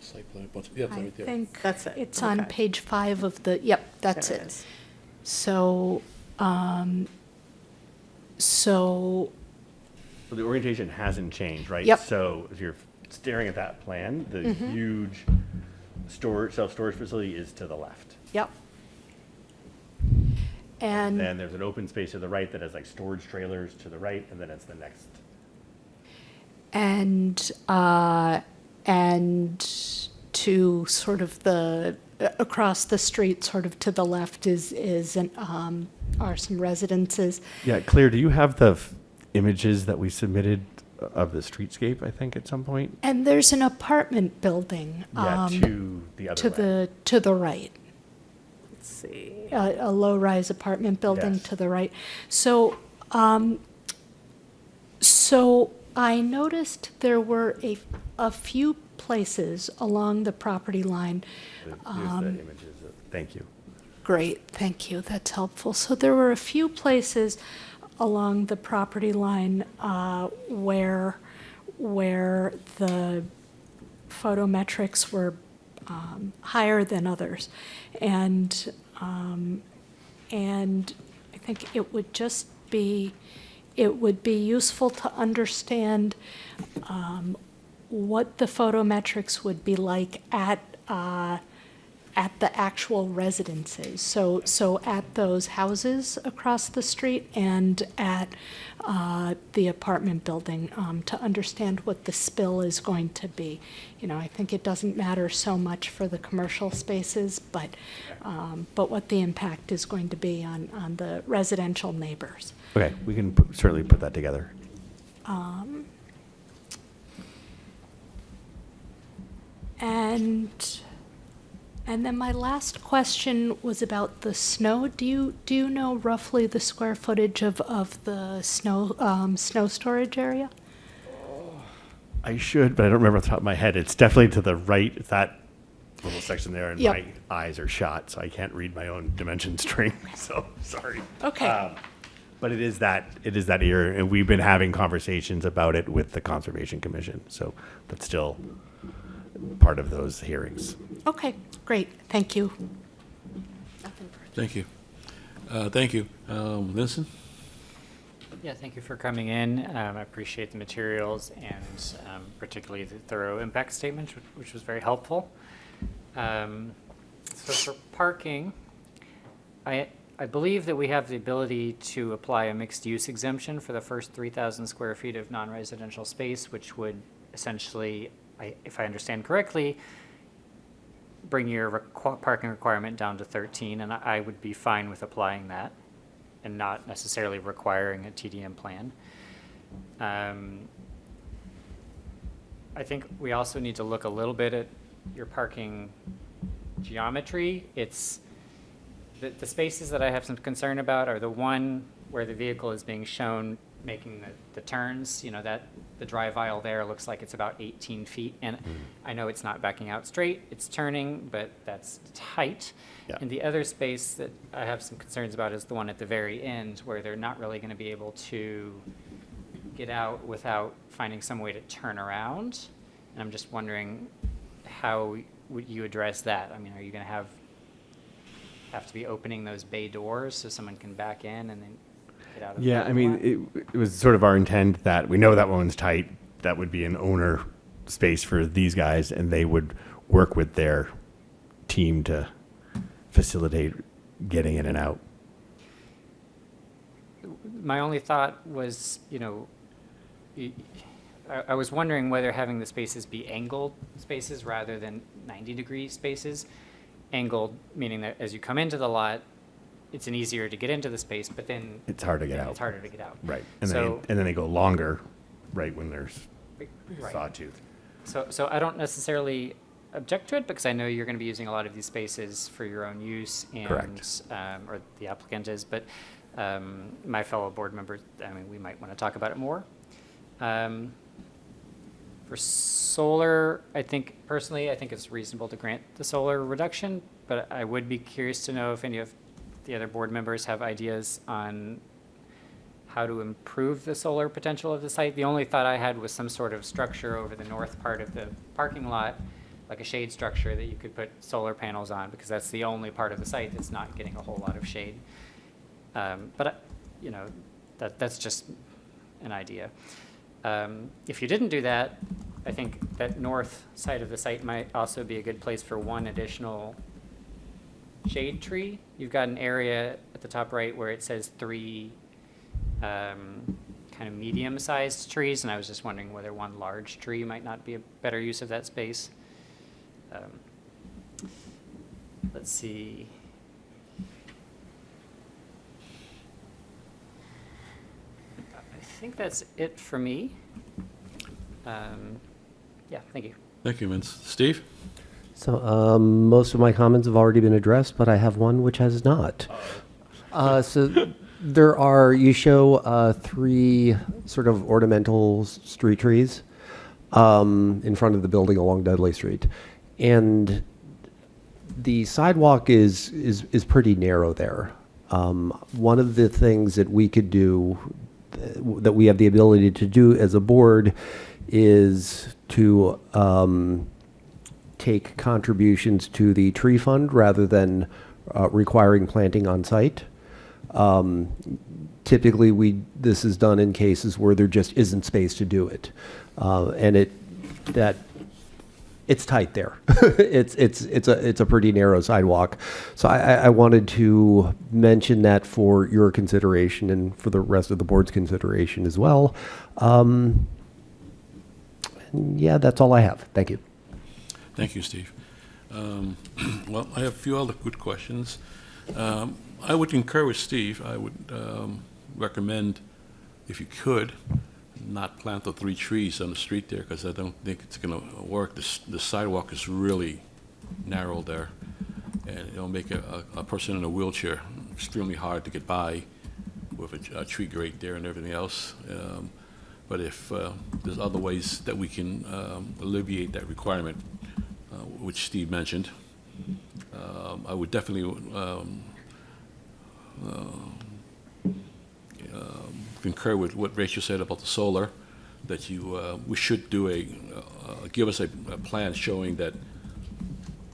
Site plan, yeah, it's I right there. think That's it, it's on okay. page 5 of the, yep, that's There it it. is. So, So the orientation hasn't changed, right? Yep. So if you're staring at that plan, the huge self-storage facility is to the left. yep. And And, then there's an open space to the right that has like storage trailers to the right, and then it's the next. and to sort of across the street, sort of to the left are some residences. Yeah, Claire, do you have the images that we submitted of the streetscape, I think, at some point? And there's an apartment building. Yeah, to the other way. To the right. Let's see. A low-rise apartment building Yes. to the right. So, so I noticed there were a few places along the property line. There's the images. Thank you. Great, thank you, that's helpful. So there were a few places along the property line where the photometrics were higher than others. And I think it would be useful to understand what the photometrics would be like at the actual residences. So at those houses across the street and at the apartment building, to understand what the spill is going to be. You know, I think it doesn't matter so much for the commercial spaces, but what the impact is going to be on the residential neighbors. Okay, we can certainly put that together. And And then my last question was about the snow. Do you know roughly the square footage of the snow storage area? I should, but I don't remember off the top of my head. It's definitely to the right. It's that little section there, and Yep. my eyes are shot, so I can't read my own dimension string. So sorry. Okay. But it is that area, and we've been having conversations about it with the Conservation Commission. So that's still part of those hearings. Okay, great. Thank you. Thank you. Thank you. Vincent? Yeah, thank you for coming in. I appreciate the materials and particularly the thorough impact statement, which was very helpful. So for parking, I believe that we have the ability to apply a mixed-use exemption for the first 3,000 square feet of non-residential space, which would essentially, if I understand correctly, bring your parking requirement down to 13, and I would be fine with applying that and not necessarily requiring a TDM plan. I think we also need to look a little bit at your parking geometry. It's the spaces that I have some concern about are the one where the vehicle is being shown making the turns. You know, that the drive aisle there looks like it's about 18 feet. And I know it's not backing out straight, it's turning, but that's tight. Yeah. And the other space that I have some concerns about is the one at the very end where they're not really going to be able to get out without finding some way to turn around. And I'm just wondering, how would you address that? I mean, are you going to have to be opening those bay doors so someone can back in and then get out of the Yeah, I parking lot? mean, it was sort of our intent that we know that one's tight. That would be an owner space for these guys, and they would work with their team to facilitate getting in and out. My only thought was, you know, I was wondering whether having the spaces be angled spaces rather than 90-degree spaces. Angled, meaning that as you come into the lot, it's an easier to get into the space, but then It's hard to get out. it's harder to get out. Right. So- And then they go longer, right, when there's Right. sawtooth. So I don't necessarily object to it because I know you're going to be using a lot of these spaces for your own use and, Correct. Or the applicant is, but my fellow board members, I mean, we might want to talk about it more. For solar, I think it's reasonable to grant the solar reduction, but I would be curious to know if any of the other board members have ideas on how to improve the solar potential of the site. The only thought I had was some sort of structure over the north part of the parking lot, like a shade structure that you could put solar panels on, because that's the only part of the site that's not getting a whole lot of shade. But, you know, that's just an idea. If you didn't do that, I think that north side of the site might also be a good place for one additional shade tree. You've got an area at the top right where it says 3 kind of medium-sized trees, and I was just wondering whether one large tree might not be a better use of that space. Let's see. I think that's it for me. Yeah, thank you. Thank you, Vince. Steve? So most of my comments have already been addressed, but I have one which has not. So there are, you show 3 sort of ornamental street trees in front of the building along Dudley Street. And the sidewalk is pretty narrow there. One of the things that we could do, that we have the ability to do as a board, is to take contributions to the tree fund rather than requiring planting on site. Typically, this is done in cases where there just isn't space to do it, and it's tight there. it's a pretty narrow sidewalk. So I wanted to mention that for your consideration and for the rest of the board's consideration as well. Yeah, that's all I have. Thank you. Thank you, Steve. Well, I have a few other good questions. I would concur with Steve. I would recommend, if you could, not plant the 3 trees on the street there, because I don't think it's going to work. The sidewalk is really narrow there. and it'll make a person in a wheelchair extremely hard to get by with a tree grate there and everything else. But if there's other ways that we can alleviate that requirement, which Steve mentioned, I would definitely concur with what Rachel said about the solar, that we should do give us a plan showing that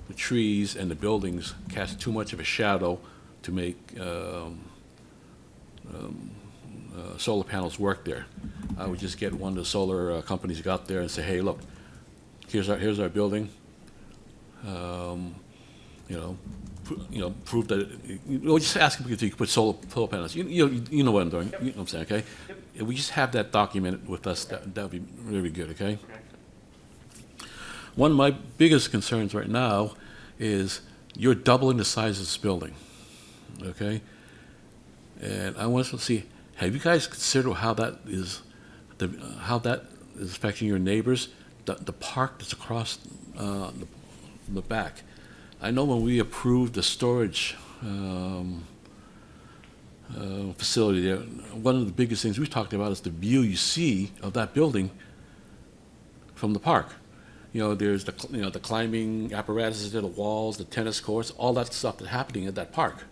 the trees and the buildings cast too much of a shadow to make solar panels work there. I would just get one of the solar companies to go out there and say, hey, look, here's our building. Prove that. Just ask them if you can put solar panels. You know what I'm doing. You know what I'm saying, okay? If we just have that documented with us, that would be really good, okay? One of my biggest concerns right now is you're doubling the size of this building, okay? And I want to see, have you guys considered how that is affecting your neighbors? The park that's across the back. I know when we approved the storage facility there, one of the biggest things we talked about is the view you see of that building from the park. There's the climbing apparatuses there, the walls, the tennis courts, all that stuff that's happening at that park.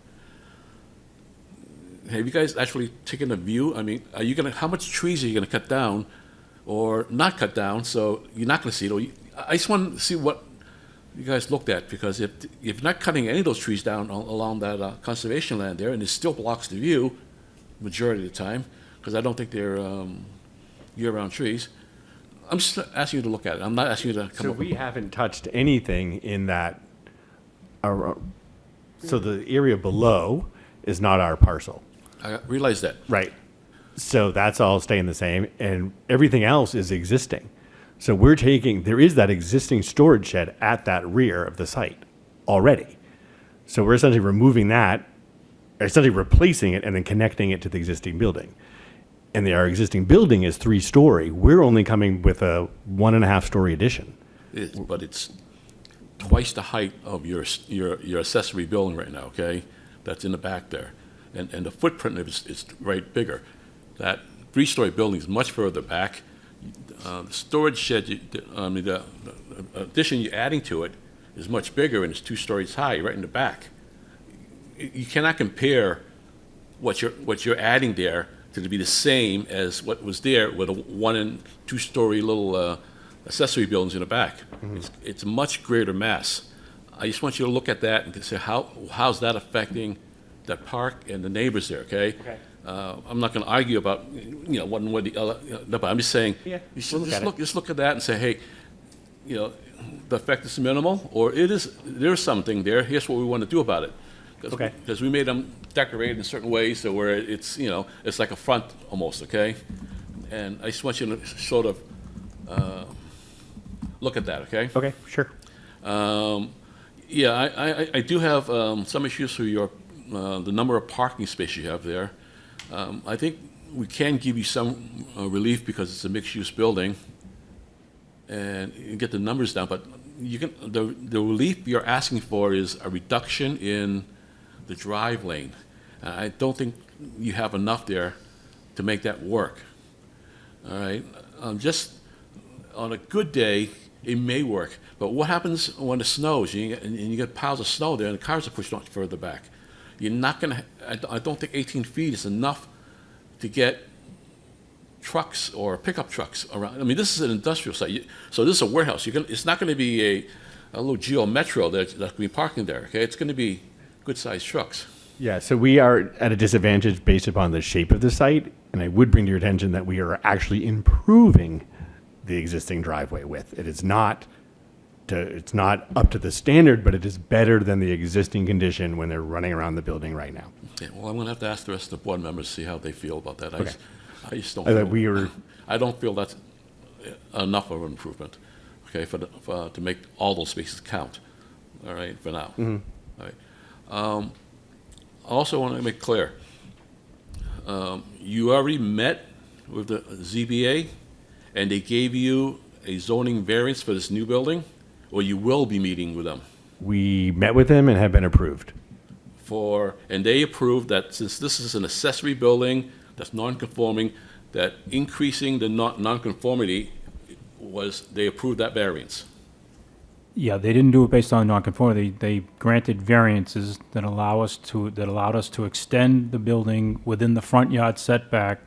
Have you guys actually taken a view? I mean, how much trees are you gonna cut down or not cut down so you're not gonna see it? I just want to see what you guys looked at, because if you're not cutting any of those trees down along that conservation land there, and it still blocks the view majority of the time, because I don't think they're year-round trees. I'm just asking you to look at it. I'm not asking you to come So up we with... haven't touched anything in that, so the area below is not our parcel. I realize that. Right. So that's all staying the same, and everything else is existing. So there is that existing storage shed at that rear of the site already. So we're essentially removing that, essentially replacing it and then connecting it to the existing building. And our existing building is 3-story. We're only coming with a 1.5-story addition. But it's twice the height of your accessory building right now, okay? That's in the back there. And the footprint is right bigger. That 3-story building is much further back. The storage shed, the addition you're adding to it is much bigger, and it's 2 stories high, right in the back. You cannot compare what you're adding there to be the same as what was there with a 1- and 2-story little accessory buildings in the back. Mm-hmm. It's a much greater mass. I just want you to look at that and to say how's that affecting that park and the neighbors there. Okay. I'm not going to argue about one way or the other, but I'm just saying you should just look at that and say, hey, the effect is minimal, or there's something there. Here's what we want to do about it. Because we made them decorated in certain ways so where it's it's like a front almost, okay? And I just want you to sort of look at that, okay? Okay, sure. I do have some issues with the number of parking spaces you have there. I think we can give you some relief because it's a mixed-use building, and you get the numbers down. But the relief you're asking for is a reduction in the drive lane. I don't think you have enough there to make that work. All right, just on a good day, it may work. But what happens when it snows and you get piles of snow there and the cars are pushed much further back? You're not going to, I don't think 18 feet is enough to get trucks or pickup trucks around. I mean, this is an industrial site, so this is a warehouse. It's not going to be a little Geo Metro that's going to be parking there, okay? It's going to be good-sized trucks. Yeah, so we are at a disadvantage based upon the shape of the site, and I would bring to your attention that we are actually improving the existing driveway width. It's not up to the standard, but it is better than the existing condition when they're running around the building right now. Yeah, well, I'm going to have to ask the rest of the board members to see how they feel about that. Okay. I just don't. I don't feel that's enough of an improvement, okay, to make all those spaces count. All right, for now. Mm-hmm. All right. I also want to make clear, you already met with the ZBA, and they gave you a zoning variance for this new building, or you will be meeting with them? We met with them and have been approved. And they approved that since this is an accessory building that's non-conforming, that increasing the non-conformity they approved that variance. Yeah, they didn't do it based on nonconformity. They granted variances that allowed us to extend the building within the front yard setback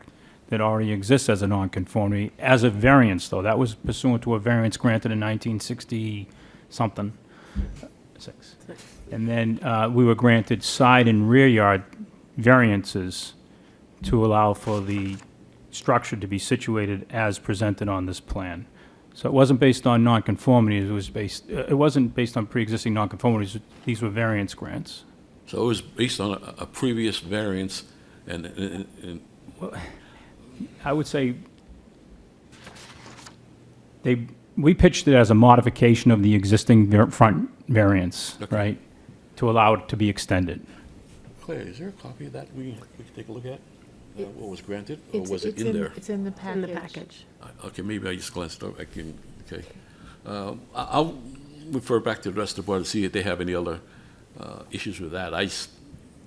that already exists as a nonconformity, as a variance, though. That was pursuant to a variance granted in 1960-something. Six. And then we were granted side and rear yard variances to allow for the structure to be situated as presented on this plan. So it wasn't based on nonconformities, it wasn't based on pre-existing nonconformities, these were variance grants. So it was based on a previous variance, and I would say we pitched it as a modification of the existing front variance, Okay. right? To allow it to be extended. Claire, is there a copy of that we can take a look at? What was granted, or It's- was it it's in there? It's in the package. In the package. Okay, maybe I just glanced over, okay. I'll refer back to the rest of the board to see if they have any other issues with that. I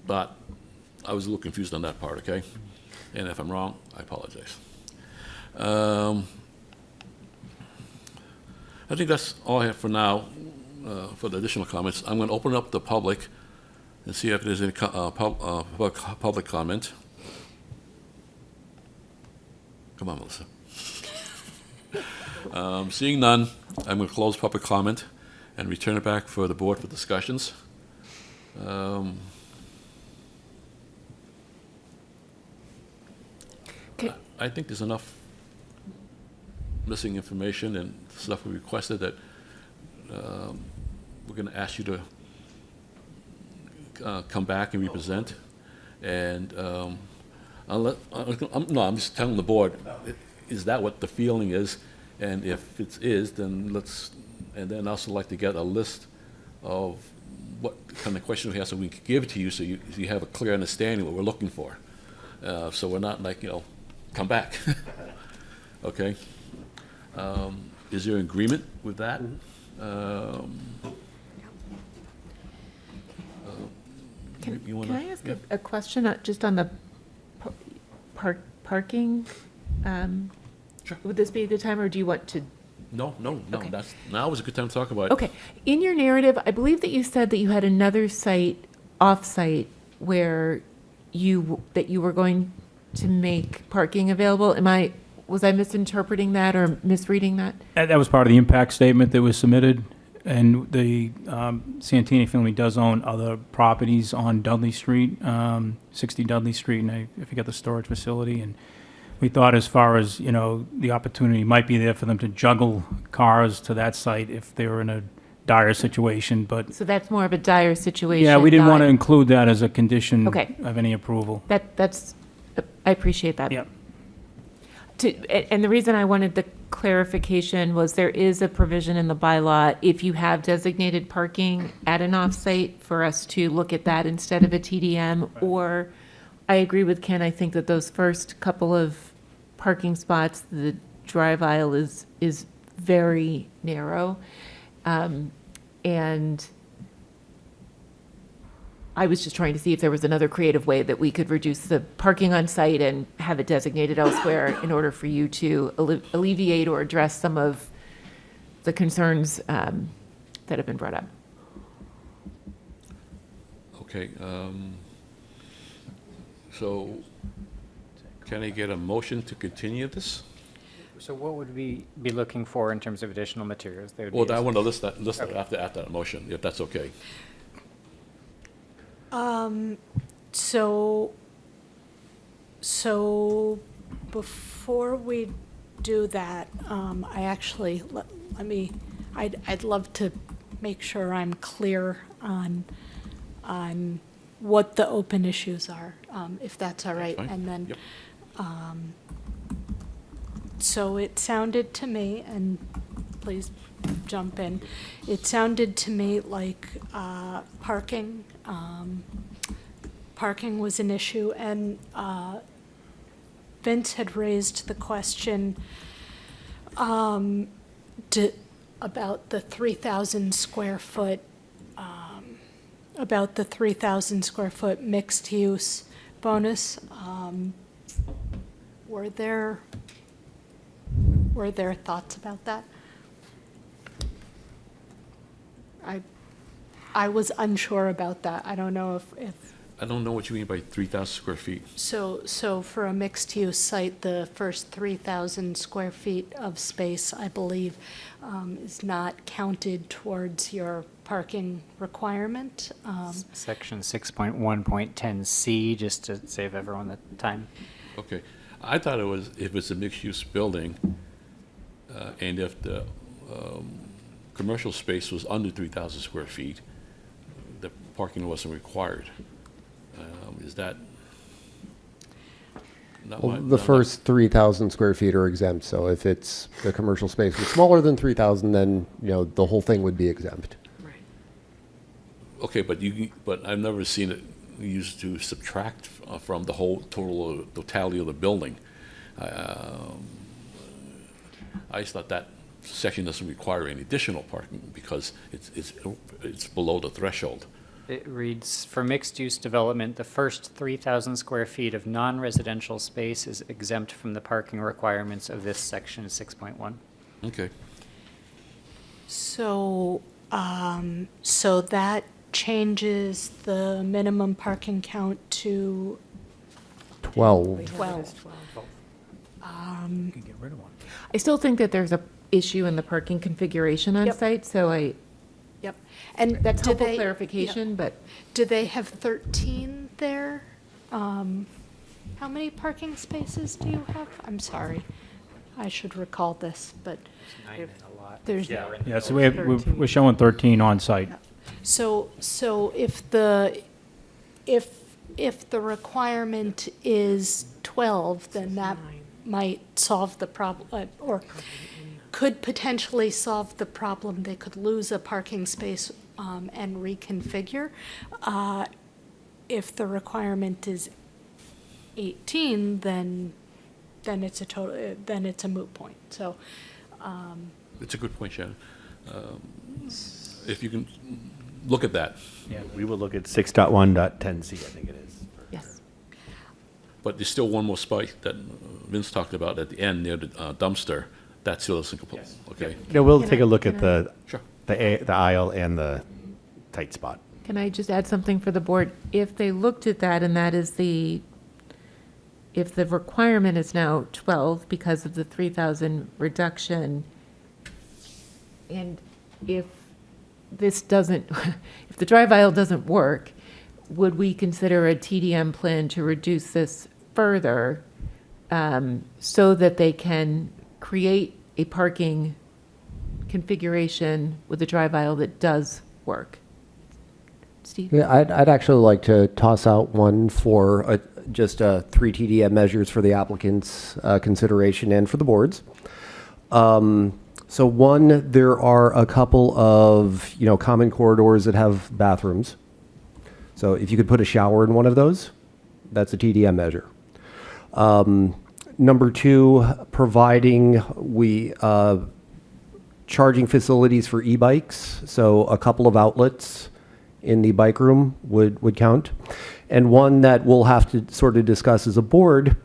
thought, I was a little confused on that part, okay? And if I'm wrong, I apologize. I think that's all I have for now, for the additional comments. I'm going to open up the public and see if there's any public comment. Come on, Melissa. Seeing none, I'm going to close public comment and return it back for the board for discussions. I think there's enough missing information and stuff we requested that we're going to ask you to come back and represent. And I'm just telling the board, is that what the feeling is? And if it is, then and then also like to get a list of what kind of questions we have so we can give it to you so you have a clear understanding of what we're looking for. So we're not like, come back. Okay? Is there agreement with that? Can You wanna- I ask yeah. a question just on the parking? Sure. Would this be a good time, or do you want to? No, Okay. now is a good time to talk about it. Okay, in your narrative, I believe that you said that you had another site, off-site, where that you were going to make parking available. Was I misinterpreting that or misreading that? That was part of the impact statement that was submitted, and the Santini family does own other properties on Dudley Street, 60 Dudley Street, and I forget the storage facility, and we thought as far as, the opportunity might be there for them to juggle cars to that site if they were in a dire situation, but, So that's more of a dire situation. yeah, we didn't want to not- include that as a condition Okay. of any approval. I appreciate that. Yep. And the reason I wanted the clarification was there is a provision in the bylaw, if you have designated parking at an off-site, for us to look at that instead of a TDM, or, I agree with Ken, I think that those first couple of parking spots, the drive aisle is very narrow. And I was just trying to see if there was another creative way that we could reduce the parking on site and have it designated elsewhere in order for you to alleviate or address some of the concerns that have been brought up. Okay, so can I get a motion to continue this? So what would we be looking for in terms of additional materials? They would Well, be I want to list that Okay. after that motion, if that's okay. So before we do that, I actually, I'd love to make sure I'm clear on what the open issues are, if that's all right. fine. And then, Yep. so it sounded to me, and please jump in, it sounded to me like parking was an issue, and Vince had raised the question about the 3,000 square foot about the 3,000 square foot mixed use bonus. Were there thoughts about that? I was unsure about that. I don't know if I don't know what you mean by 3,000 square feet. so for a mixed use site, the first 3,000 square feet of space, I believe, is not counted towards your parking requirement. Section 6.1.10C, just to save everyone the time. Okay. I thought it was, if it's a mixed-use building, and if the commercial space was under 3,000 square feet, the parking wasn't required. Is that not Well, my? the first 3,000 square feet are exempt, so if it's, the commercial space was smaller than 3,000, then, the whole thing would be exempt. Okay, but I've never seen it used to subtract from the whole totality of the building. I just thought that section doesn't require any additional parking because it's below the threshold. It reads, for mixed-use development, the first 3,000 square feet of non-residential space is exempt from the parking requirements of this section 6.1. Okay. So, so that changes the minimum parking count to 12. 12. You can get rid of one. I still think that there's a issue in the parking configuration on Yep. site, so Yep. And that's do helpful they- clarification, yep. but Do they have 13 there? How many parking spaces do you have? I'm sorry. I should recall this, but there's. Yeah, so we're showing 13 on site. So if the requirement is 12, then that might solve the problem, or could potentially solve the problem. They could lose a parking space and reconfigure. If the requirement is 18, then it's a moot point. So, It's a good point, Shannon. If you can look at that. Yeah. We will look at 6.1.10C, I think it is. yes. But there's still one more spot that Vince talked about at the end near the dumpster. That still doesn't comply. Okay. We'll Can take I- a look at can the Sure. the aisle and the tight spot. Can I just add something for the board? If they looked at that and that is if the requirement is now 12 because of the 3,000 reduction, and if this doesn't, if the drive aisle doesn't work, would we consider a TDM plan to reduce this further so that they can create a parking configuration with a drive aisle that does work? Steve? Yeah, I'd actually like to toss out one for just 3 TDM measures for the applicant's consideration and for the board's. So one, there are a couple of, common corridors that have bathrooms. So if you could put a shower in one of those, that's a TDM measure. Number 2, providing charging facilities for e-bikes. So a couple of outlets in the bike room would count. And one that we'll have to sort of discuss as a board,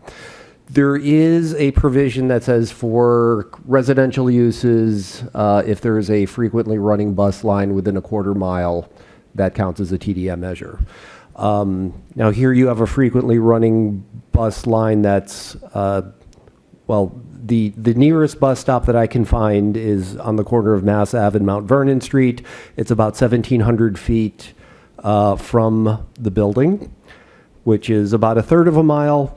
there is a provision that says for residential uses, if there is a frequently running bus line within a quarter mile, that counts as a TDM measure. Now here you have a frequently running bus line that's, the nearest bus stop that I can find is on the corner of Mass Ave and Mount Vernon Street. It's about 1,700 feet from the building, which is about a third of a mile.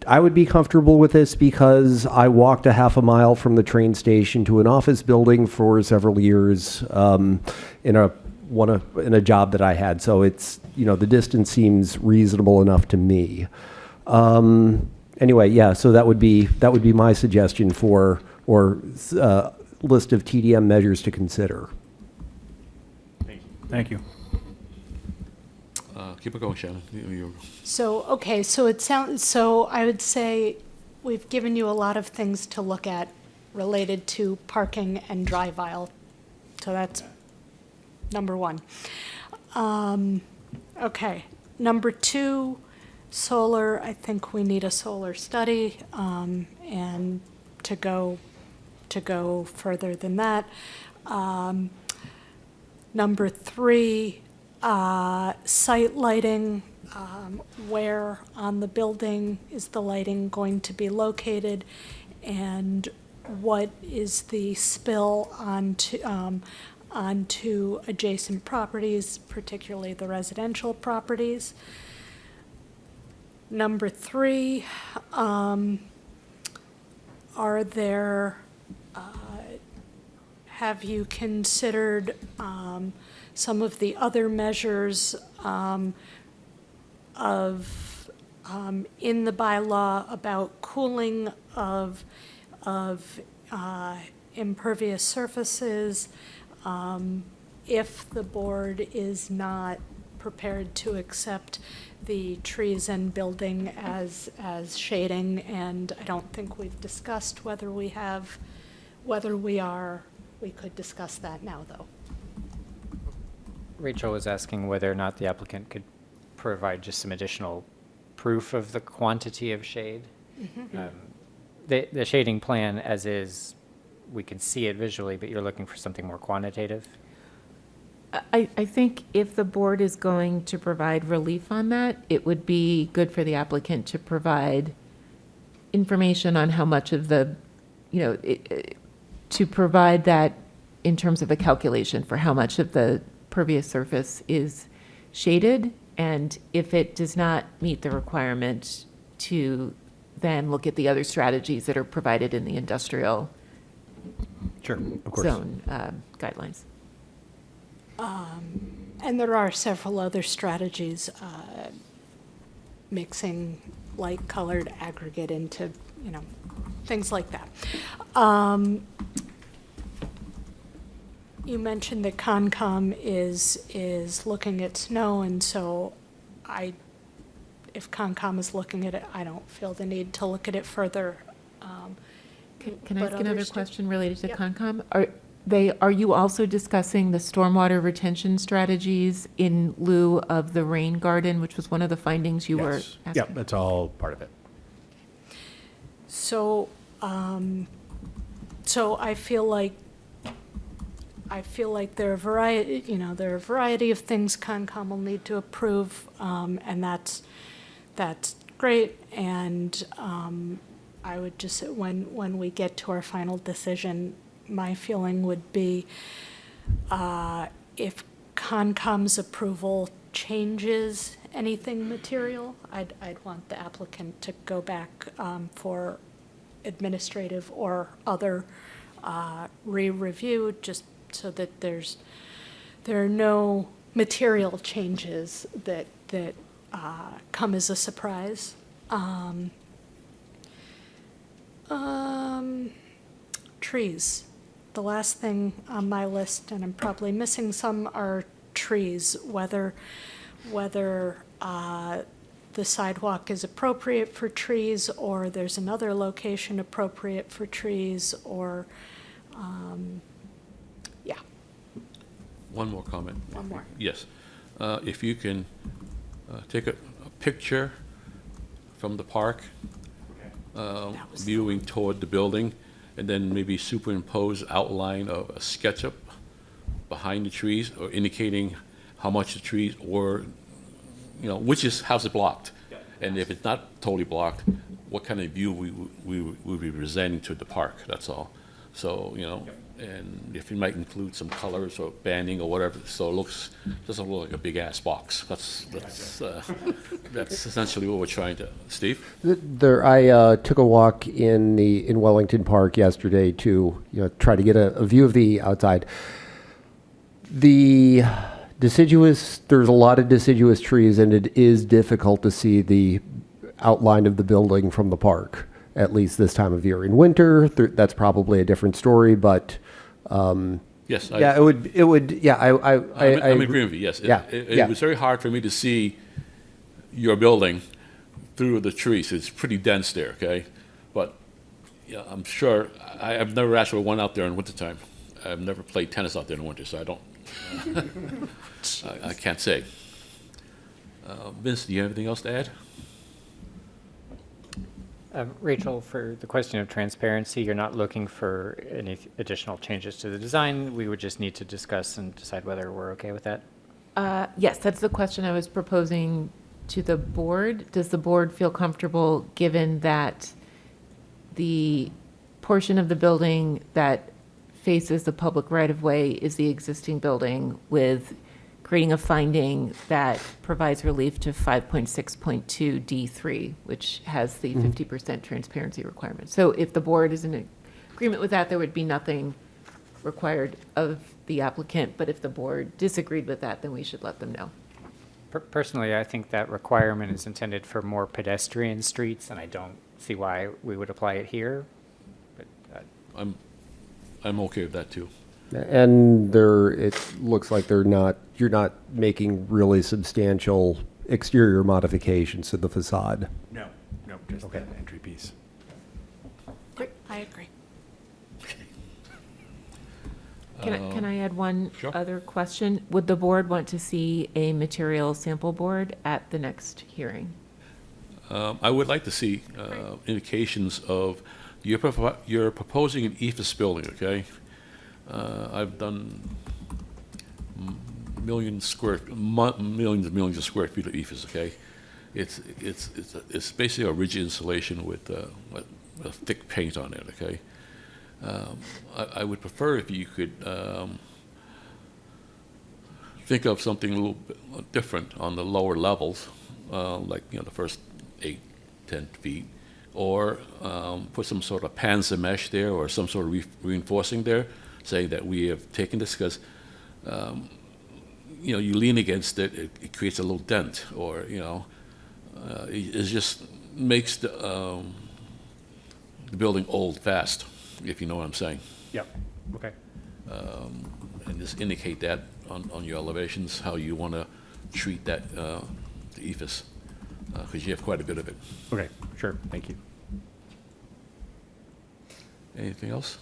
I would be comfortable with this because I walked a half a mile from the train station to an office building for several years in a job that I had. So it's, the distance seems reasonable enough to me. Anyway, yeah, so that would be my suggestion for, or list of TDM measures to consider. Thank you. Keep it going, Shannon. So, okay, so I would say we've given you a lot of things to look at related to parking and drive aisle. So number one. Okay, number two, solar, I think we need a solar study, and to go further than that. Number three, site lighting, where on the building is the lighting going to be located, and what is the spill onto adjacent properties, particularly the residential properties. Number three, have you considered some of the other measures in the bylaw about cooling of impervious surfaces, if the board is not prepared to accept the trees and building as shading, and I don't think we've discussed whether we could discuss that now, though. Rachel was asking whether or not the applicant could provide just some additional proof of the quantity of shade. The shading plan as is, we can see it visually, but you're looking for something more quantitative? I think if the board is going to provide relief on that, it would be good for the applicant to provide information on how much of the, to provide that in terms of a calculation for how much of the pervious surface is shaded, and if it does not meet the requirement, to then look at the other strategies that are provided in the industrial Sure, of course. zone guidelines. And there are several other strategies, mixing light-colored aggregate into, things like that. You mentioned that Concom is looking at snow, and so if Concom is looking at it, I don't feel the need to look at it further. Can I ask another others do. question related to Yep. Concom? Are you also discussing the stormwater retention strategies in lieu of the rain garden, which was one of the findings you were Yes. asking? Yeah, that's all part of it. So, so I feel like there are a variety of things Concom will need to approve, and that's great. And I would just, when we get to our final decision, my feeling would be if Concom's approval changes anything material, I'd want the applicant to go back for administrative or other re-review, just so that there are no material changes that come as a surprise. Trees. The last thing on my list, and I'm probably missing some, are trees, whether the sidewalk is appropriate for trees, or there's another location appropriate for trees, or, yeah. One more comment. One more. Yes. If you can take a picture from the park, viewing toward the building, and then maybe superimpose outline of a SketchUp behind the trees, or indicating how much the trees, or, how's it blocked? Yeah. And if it's not totally blocked, what kind of view we would be presenting to the park, that's all. So, and if you might include some colors or banding or whatever, so it doesn't look like a big-ass box. That's essentially what we're trying to, Steve? I took a walk in Wellington Park yesterday to try to get a view of the outside. There's a lot of deciduous trees, and it is difficult to see the outline of the building from the park, at least this time of year. In winter, that's probably a different story, but Yes. yeah, it would. Yeah, I'm in agreement with you, yes. Yeah, It was very hard for me to see your building through the trees. It's pretty dense there, okay? But, I'm sure, I've never actually went out there in wintertime. I've never played tennis out there in the winter, so I don't I can't say. Vince, do you have anything else to add? Rachel, for the question of transparency, you're not looking for any additional changes to the design. We would just need to discuss and decide whether we're okay with that. Yes, that's the question I was proposing to the board. Does the board feel comfortable, given that the portion of the building that faces the public right-of-way is the existing building, with creating a finding that provides relief to 5.6.2 D3, which has the 50% transparency requirement? So if the board is in agreement with that, there would be nothing required of the applicant, but if the board disagreed with that, then we should let them know. Personally, I think that requirement is intended for more pedestrian streets, and I don't see why we would apply it here. But I'm okay with that, too. And it looks like you're not making really substantial exterior modifications to the facade. No, just that entry piece. I agree. Can I add one Sure. other question? Would the board want to see a material sample board at the next hearing? I would like to see indications of, you're proposing an EFS building, okay? I've done millions and millions of square feet of EFS, okay? It's basically a rigid insulation with a thick paint on it, okay? I would prefer if you could think of something a little bit different on the lower levels, like, the first 8, 10 feet, or put some sort of panza mesh there or some sort of reinforcing there, saying that we have taken this because, you lean against it, it creates a little dent, or, it just makes the building old fast, if you know what I'm saying. Yep, okay. And just indicate that on your elevations, how you want to treat that, the EFS, because you have quite a bit of it. Okay, sure, thank you. Anything else?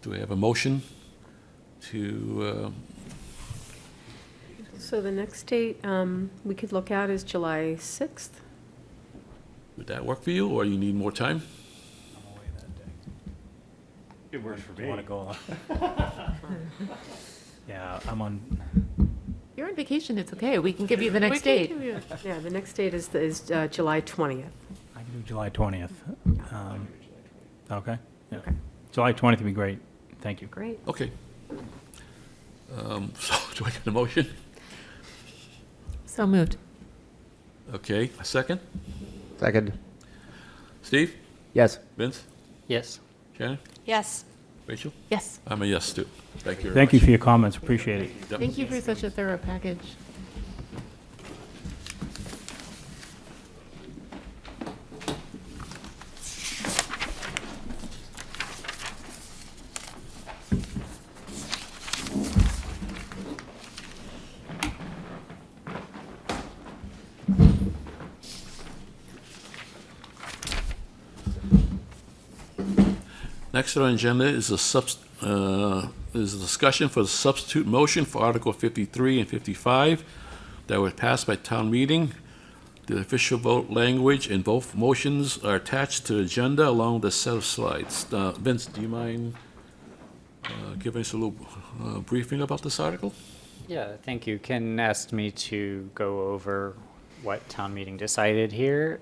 Do we have a motion to, So the next date we could look at is July 6th. would that work for you, or you need more time? I'm away that day. It works for Do you want to go? Yeah, I'm on, You're on vacation, it's okay. We can give you the next date. Yeah, the next date is July 20th. I can do July 20th. Okay? Yeah. July 20th would be great. Thank you. Great. Okay. So, do I get a motion? So moved. Okay, a second? Second? Steve? Yes. Vince? Yes. Shannon? Yes. Rachel? Yes. I'm a yes, too. Thank you very much. Thank you for your comments, appreciate it. Yep. Thank you for such a thorough package. Next on the agenda is a discussion for the substitute motion for Article 53 and 55 that was passed by town meeting. The official vote language in both motions are attached to the agenda along with a set of slides. Vince, do you mind giving us a little briefing about this article? Yeah, thank you. Ken asked me to go over what town meeting decided here,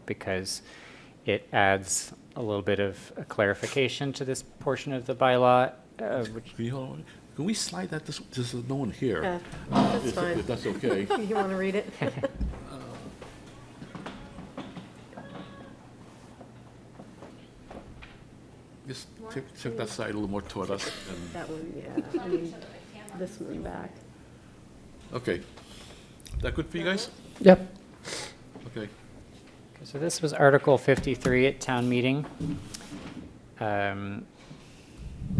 because it adds a little bit of a clarification to this portion of the bylaw, which Can you hold on? Can we slide that? There's no one here. Yeah, that's If fine. that's okay. You want to read it? Just take that side a little more toward us. and- That one, yeah. I mean, this one back. Okay. That good for you guys? Yep. Okay. So this was Article 53 at town meeting.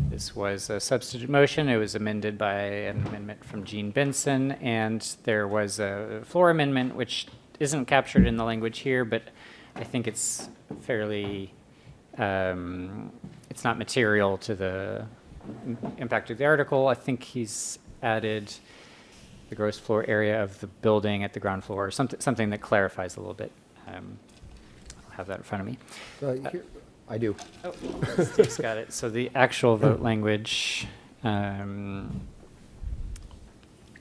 This was a substitute motion. It was amended by an amendment from Gene Benson, and there was a floor amendment, which isn't captured in the language here, but I think it's fairly, it's not material to the impact of the article. I think he's added the gross floor area of the building at the ground floor, or something that clarifies a little bit. I don't have that in front of me. Here, I do. Oh, Steve's got it. So the actual vote language, yeah,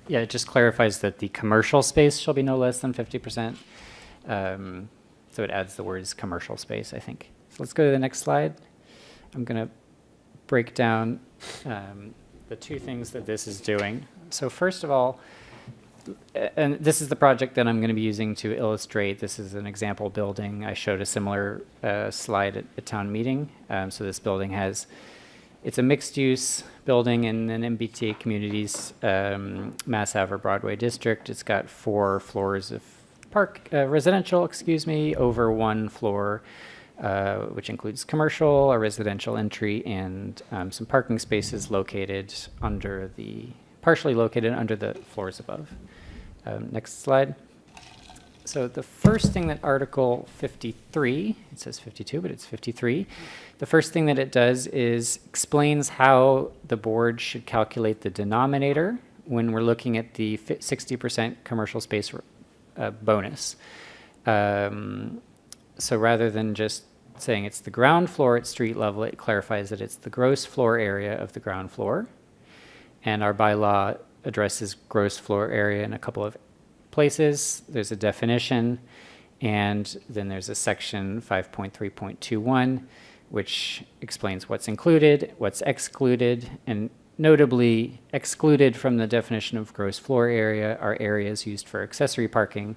it just clarifies that the commercial space shall be no less than 50%. So it adds the words commercial space, I think. So let's go to the next slide. I'm going to break down the two things that this is doing. So first of all, and this is the project that I'm going to be using to illustrate. This is an example building. I showed a similar slide at town meeting. So this building it's a mixed-use building in an MBTA communities, Mass Ave or Broadway district. It's got 4 floors of residential, over 1 floor, which includes commercial, a residential entry, and some parking spaces partially located under the floors above. Next slide. So the first thing that Article 53, it says 52, but it's 53. The first thing that it does is explains how the board should calculate the denominator when we're looking at the 60% commercial space bonus. So rather than just saying it's the ground floor at street level, it clarifies that it's the gross floor area of the ground floor. And our bylaw addresses gross floor area in a couple of places. There's a definition, and then there's a section 5.3.21, which explains what's included, what's excluded, and notably excluded from the definition of gross floor area are areas used for accessory parking.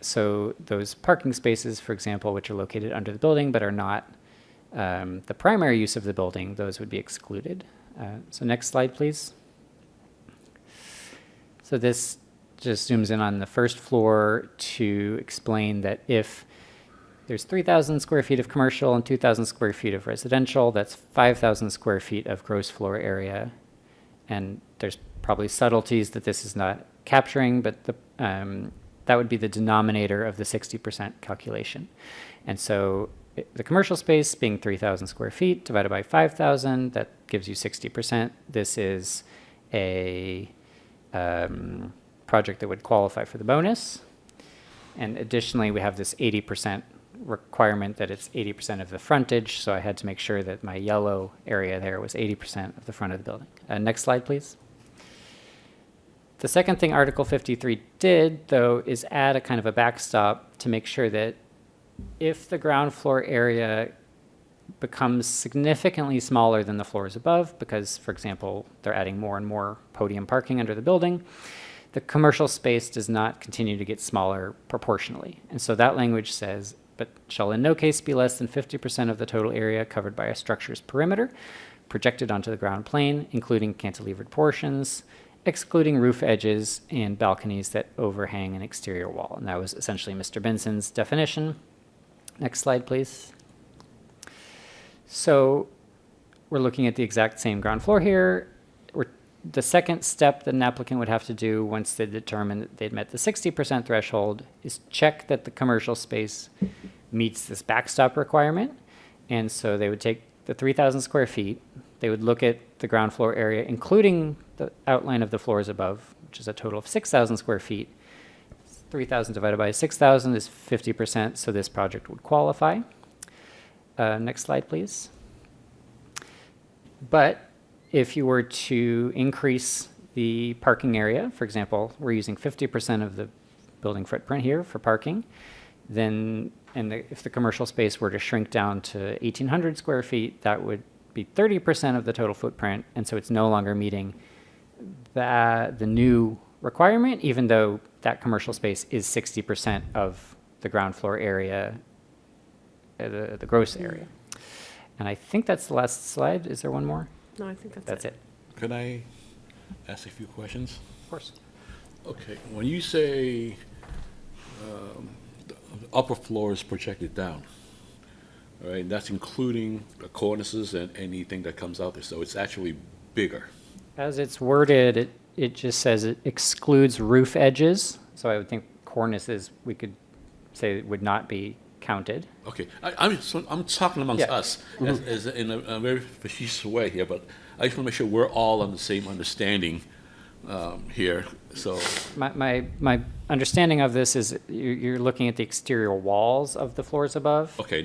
So those parking spaces, for example, which are located under the building but are not the primary use of the building, those would be excluded. So next slide, please. So this just zooms in on the first floor to explain that if there's 3,000 square feet of commercial and 2,000 square feet of residential, that's 5,000 square feet of gross floor area. And there's probably subtleties that this is not capturing, but that would be the denominator of the 60% calculation. And so the commercial space being 3,000 square feet divided by 5,000, that gives you 60%. This is a project that would qualify for the bonus. And additionally, we have this 80% requirement that it's 80% of the frontage, so I had to make sure that my yellow area there was 80% of the front of the building. Next slide, please. The second thing Article 53 did, though, is add a kind of a backstop to make sure that if the ground floor area becomes significantly smaller than the floors above, because, for example, they're adding more and more podium parking under the building, the commercial space does not continue to get smaller proportionally. And so that language says, but shall in no case be less than 50% of the total area covered by a structure's perimeter, projected onto the ground plane, including cantilevered portions, excluding roof edges and balconies that overhang an exterior wall. And that was essentially Mr. Benson's definition. Next slide, please. So we're looking at the exact same ground floor here. The second step that an applicant would have to do once they determine that they'd met the 60% threshold is check that the commercial space meets this backstop requirement. And so they would take the 3,000 square feet, they would look at the ground floor area, including the outline of the floors above, which is a total of 6,000 square feet. 3,000 divided by 6,000 is 50%, so this project would qualify. Next slide, please. But if you were to increase the parking area, for example, we're using 50% of the building footprint here for parking, then if the commercial space were to shrink down to 1,800 square feet, that would be 30% of the total footprint, and so it's no longer meeting the new requirement, even though that commercial space is 60% of the ground floor area, the gross area. And I think that's the last slide. Is there one more? No, I think that's That's it. Could I ask a few questions? Of course. Okay, when you say the upper floor is projected down, all right, that's including the cornices and anything that comes out there, so it's actually bigger. As it's worded, it just says it excludes roof edges. So I would think cornices, we could say would not be counted. Okay, I'm talking amongst Yeah. us as in a very facetious way here, but I just want to make sure we're all on the same understanding here, so, My understanding of this is you're looking at the exterior walls of the floors above. okay,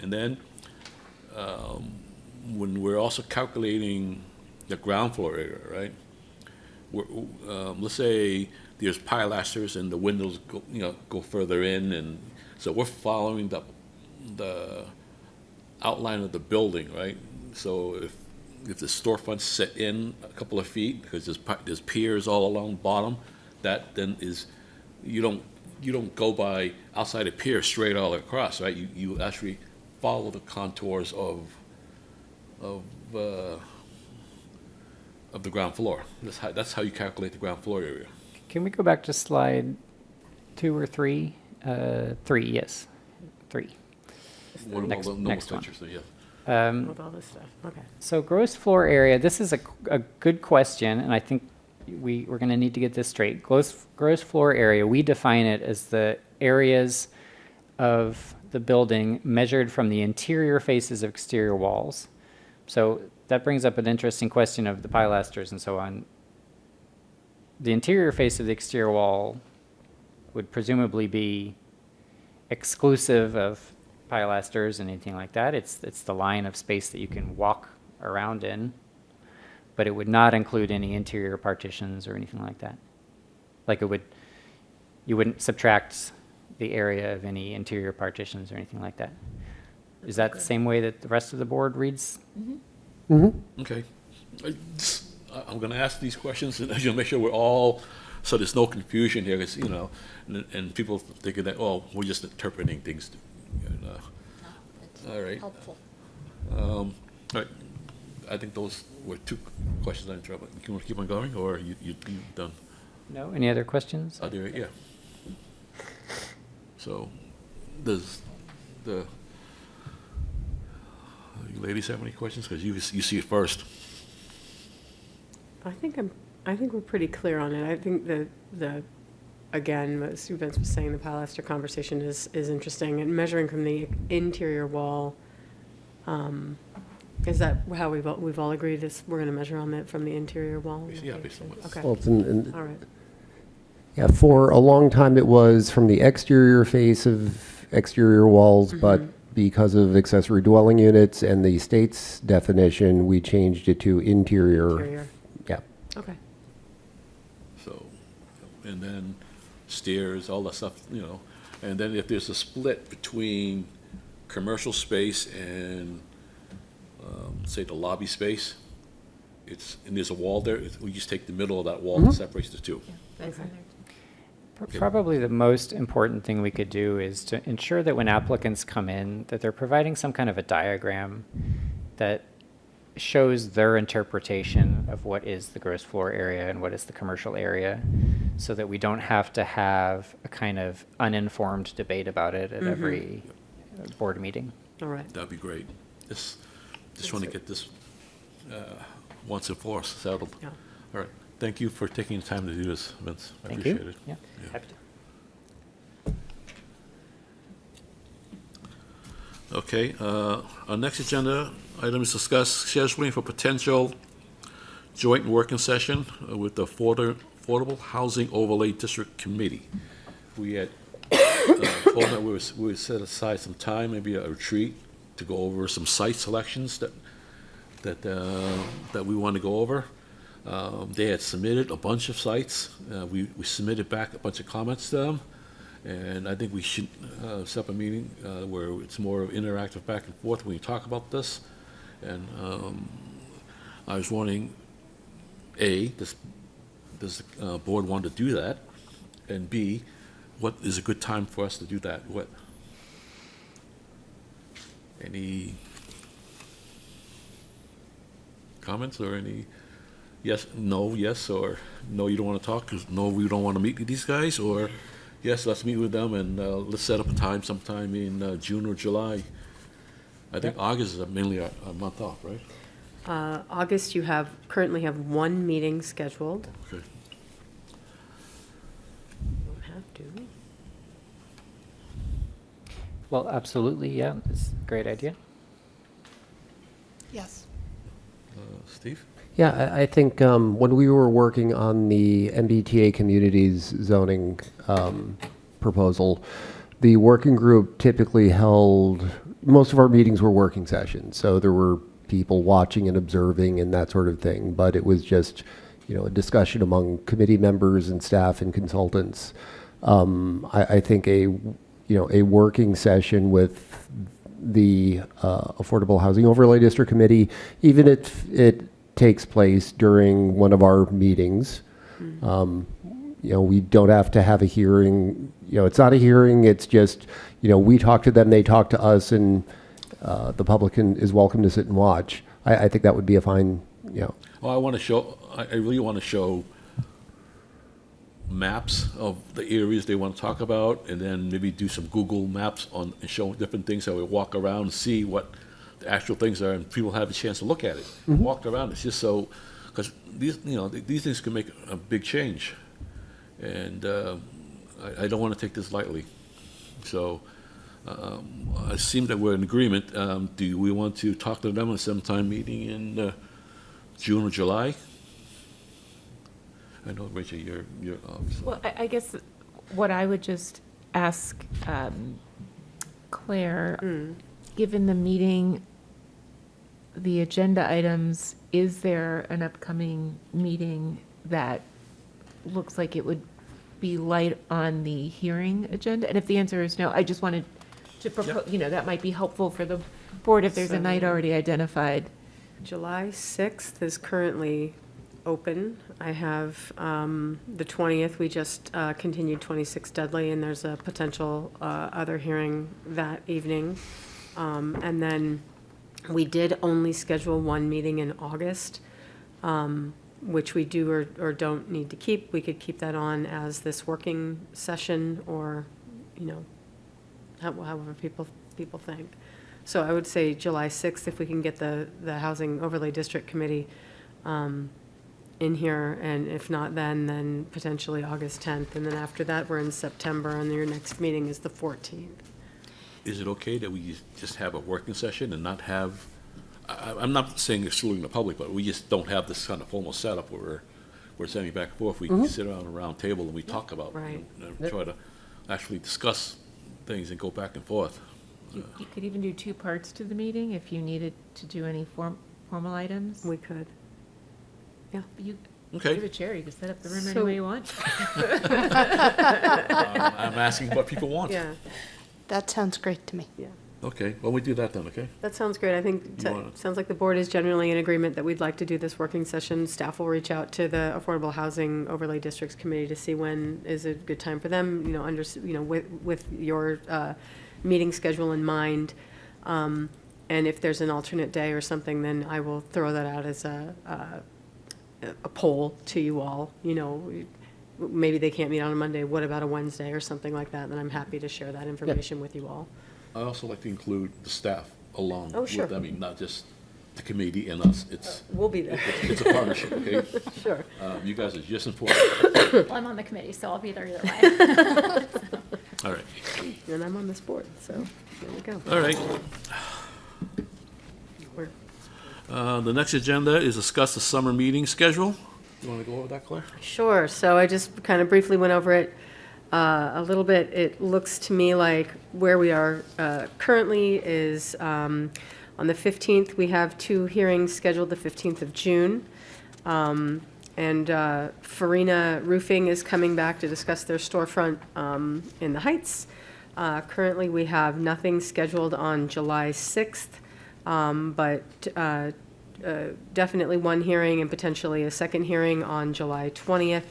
and then, when we're also calculating the ground floor area, right? Let's say there's pilasters and the windows go further in, and so we're following the outline of the building, right? So if the storefront's set in a couple of feet, because there's piers all along the bottom, that then is, you don't go by outside a pier straight all across, right? You actually follow the contours of the ground floor. That's how you calculate the ground floor area. Can we go back to slide 2 or 3? 3, yes. 3. What about Next- the normal next one. pictures, so, yeah. With all this stuff, okay. So gross floor area, this is a good question, and I think we're going to need to get this straight. Gross floor area, we define it as the areas of the building measured from the interior faces of exterior walls. So that brings up an interesting question of the pilasters and so on. The interior face of the exterior wall would presumably be exclusive of pilasters and anything like that. It's the line of space that you can walk around in, but it would not include any interior partitions or anything like that. Like you wouldn't subtract the area of any interior partitions or anything like that. Is that the same way that the rest of the board reads? Okay. I'm going to ask these questions, and I'll make sure we're all, so there's no confusion here, because, and people thinking that, oh, we're just interpreting things. All right. Helpful. All right. I think those were 2 questions I interrupted. You want to keep on going, or you done? No? Any other questions? Are there, yeah. So, does you ladies have any questions? Because you see it first. I think we're pretty clear on it. I think again, as Sue Vince was saying, the pilaster conversation is interesting, and measuring from the interior wall, is that how we've all agreed we're going to measure from the interior wall? Yeah, based on what- Okay, Well, all right. yeah, for a long time it was from the exterior face of exterior walls, but because of accessory dwelling units and the state's definition, we changed it to interior. Interior, Yeah. okay. So, and then stairs, all that stuff, and then if there's a split between commercial space and, say, the lobby space, and there's a wall there, we just take the middle of that wall that separates the two. That's in there. Probably the most important thing we could do is to ensure that when applicants come in, that they're providing some kind of a diagram that shows their interpretation of what is the gross floor area and what is the commercial area, so that we don't have to have a kind of uninformed debate about it at every board meeting. All right. That'd be great. Just want to get this once and for all settled. Yeah. All right. Thank you for taking the time to do this, Vince. I Thank appreciate you. it. Yeah, Yeah. happy to. Okay, our next agenda item is discuss scheduling for potential joint working session with the Affordable Housing Overlay District Committee. We had told that we would set aside some time, maybe a retreat, to go over some site selections that we want to go over. They had submitted a bunch of sites. We submitted back a bunch of comments to them. And I think we should set up a meeting where it's more interactive back and forth when we talk about this. And I was wondering, A, does the board want to do that? And B, what is a good time for us to do that? Any comments or any yes, or no, you don't want to talk because no, we don't want to meet with these guys, or yes, let's meet with them and let's set up a time sometime in June or July. I think August is mainly a month off, right? August, you currently have 1 meeting scheduled. Okay. Don't have to. Well, absolutely, yeah, it's a great idea. Yes. Steve? Yeah, I think when we were working on the MBTA communities zoning proposal, the working group typically held, most of our meetings were working sessions. So there were people watching and observing and that sort of thing. But it was just, a discussion among committee members and staff and consultants. I think a working session with the Affordable Housing Overlay District Committee, even if it takes place during one of our meetings. We don't have to have a hearing. It's not a hearing. It's just, we talk to them, they talk to us, and the public is welcome to sit and watch. I think that would be a fine, Well, I really want to show maps of the areas they want to talk about, and then maybe do some Google Maps and show different things, so we walk around and see what the actual things are, and people have a chance to look at it, walk around. It's just so, because these things can make a big change, and I don't want to take this lightly. So it seems that we're in agreement. Do we want to talk to them at some time meeting in June or July? I know, Rachel, you're obviously. Well, I guess what I would just ask Claire, given the meeting, the agenda items, is there an upcoming meeting that looks like it would be light on the hearing agenda? And if the answer is no, I just wanted to propose, that might be helpful for the board if there's a night already identified. July 6th is currently open. I have the 20th, we just continued 26 Dudley, and there's a potential other hearing that evening. And then we did only schedule one meeting in August, which we do or don't need to keep. We could keep that on as this working session, or, however people think. So I would say July 6th, if we can get the Housing Overlay District Committee in here, and if not then potentially August 10th. And then after that, we're in September, and your next meeting is the 14th. Is it okay that we just have a working session and not have, I'm not saying excluding the public, but we just don't have this kind of formal setup where we're sending back and forth. We can sit around a round table and we talk about, Right. try to actually discuss things and go back and forth. You could even do two parts to the meeting if you needed to do any formal items. We could. You, Okay. you're the chair, you can set up the room any So- way you want. I'm asking what people want. Yeah, That sounds great to me. yeah. Okay, well, we do that then, okay? That sounds great. I think, You wanna- sounds like the board is generally in agreement that we'd like to do this working session. Staff will reach out to the Affordable Housing Overlay Districts Committee to see when is a good time for them, with your meeting schedule in mind. And if there's an alternate day or something, then I will throw that out as a poll to you all. Maybe they can't meet on a Monday, what about a Wednesday or something like that? And I'm happy to share that information with you all. I also like to include the staff along Oh, with, sure. not just the committee and us. We'll be there. It's a partnership, okay? Sure. You guys are just important. Well, I'm on the committee, so I'll be there either way. All right, And I'm on this board, so there we go. all right. We're- The next agenda is discuss the summer meeting schedule. You want to go over that, Claire? Sure, so I just kind of briefly went over it a little bit. It looks to me like where we are currently is on the 15th, we have two hearings scheduled, the 15th of June. And Farina Roofing is coming back to discuss their storefront in the Heights. Currently, we have nothing scheduled on July 6th, but definitely one hearing and potentially a second hearing on July 20th.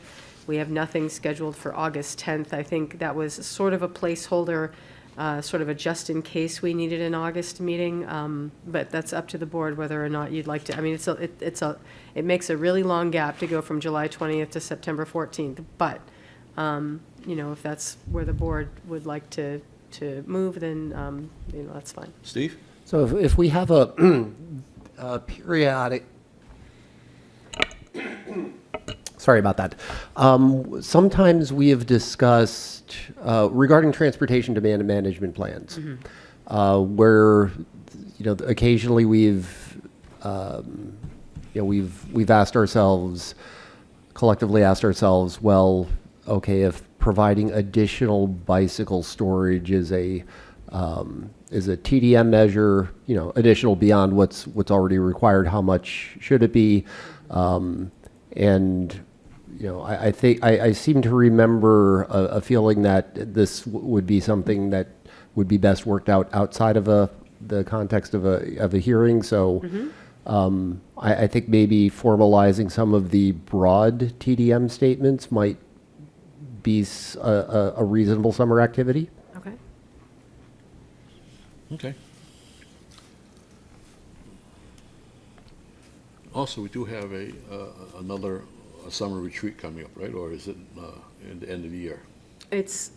We have nothing scheduled for August 10th. I think that was sort of a placeholder, sort of a just in case we needed an August meeting, but that's up to the board whether or not you'd like to. I mean, it makes a really long gap to go from July 20th to September 14th, but, if that's where the board would like to move, then, that's fine. Steve? So if we have a periodic, Sorry about that. Sometimes we have discussed regarding transportation demand management plans, where occasionally we've collectively asked ourselves, well, okay, if providing additional bicycle storage is a TDM measure, additional beyond what's already required, how much should it be? I think I seem to remember a feeling that this would be something that would be best worked out outside of the context of a hearing. So I think maybe formalizing some of the broad TDM statements might be a reasonable summer activity. Okay. Okay. Also, we do have another summer retreat coming up, right? Or is it in the end of the year? It's,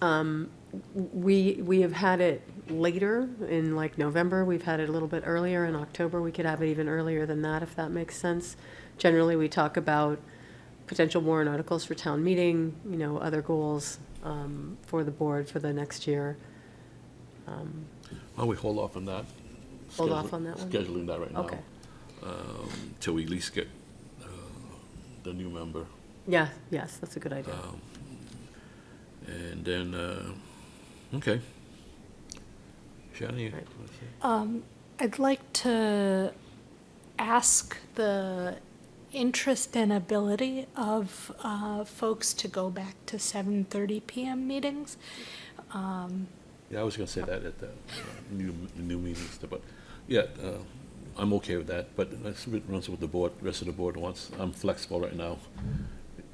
we have had it later in like November. We've had it a little bit earlier in October. We could have it even earlier than that, if that makes sense. Generally, we talk about potential warrant articles for town meeting, other goals for the board for the next year. Why don't we hold off on that? Hold off on that one? Scheduling that right now. Okay. Till we at least get the new member. Yeah, yes, that's a good idea. And then, okay. Shannon, you Right. wanna say? I'd like to ask the interest and ability of folks to go back to 7:30 PM meetings. Yeah, I was gonna say that at the new meetings, but yeah, I'm okay with that, but let's run with the board, rest of the board wants. I'm flexible right now.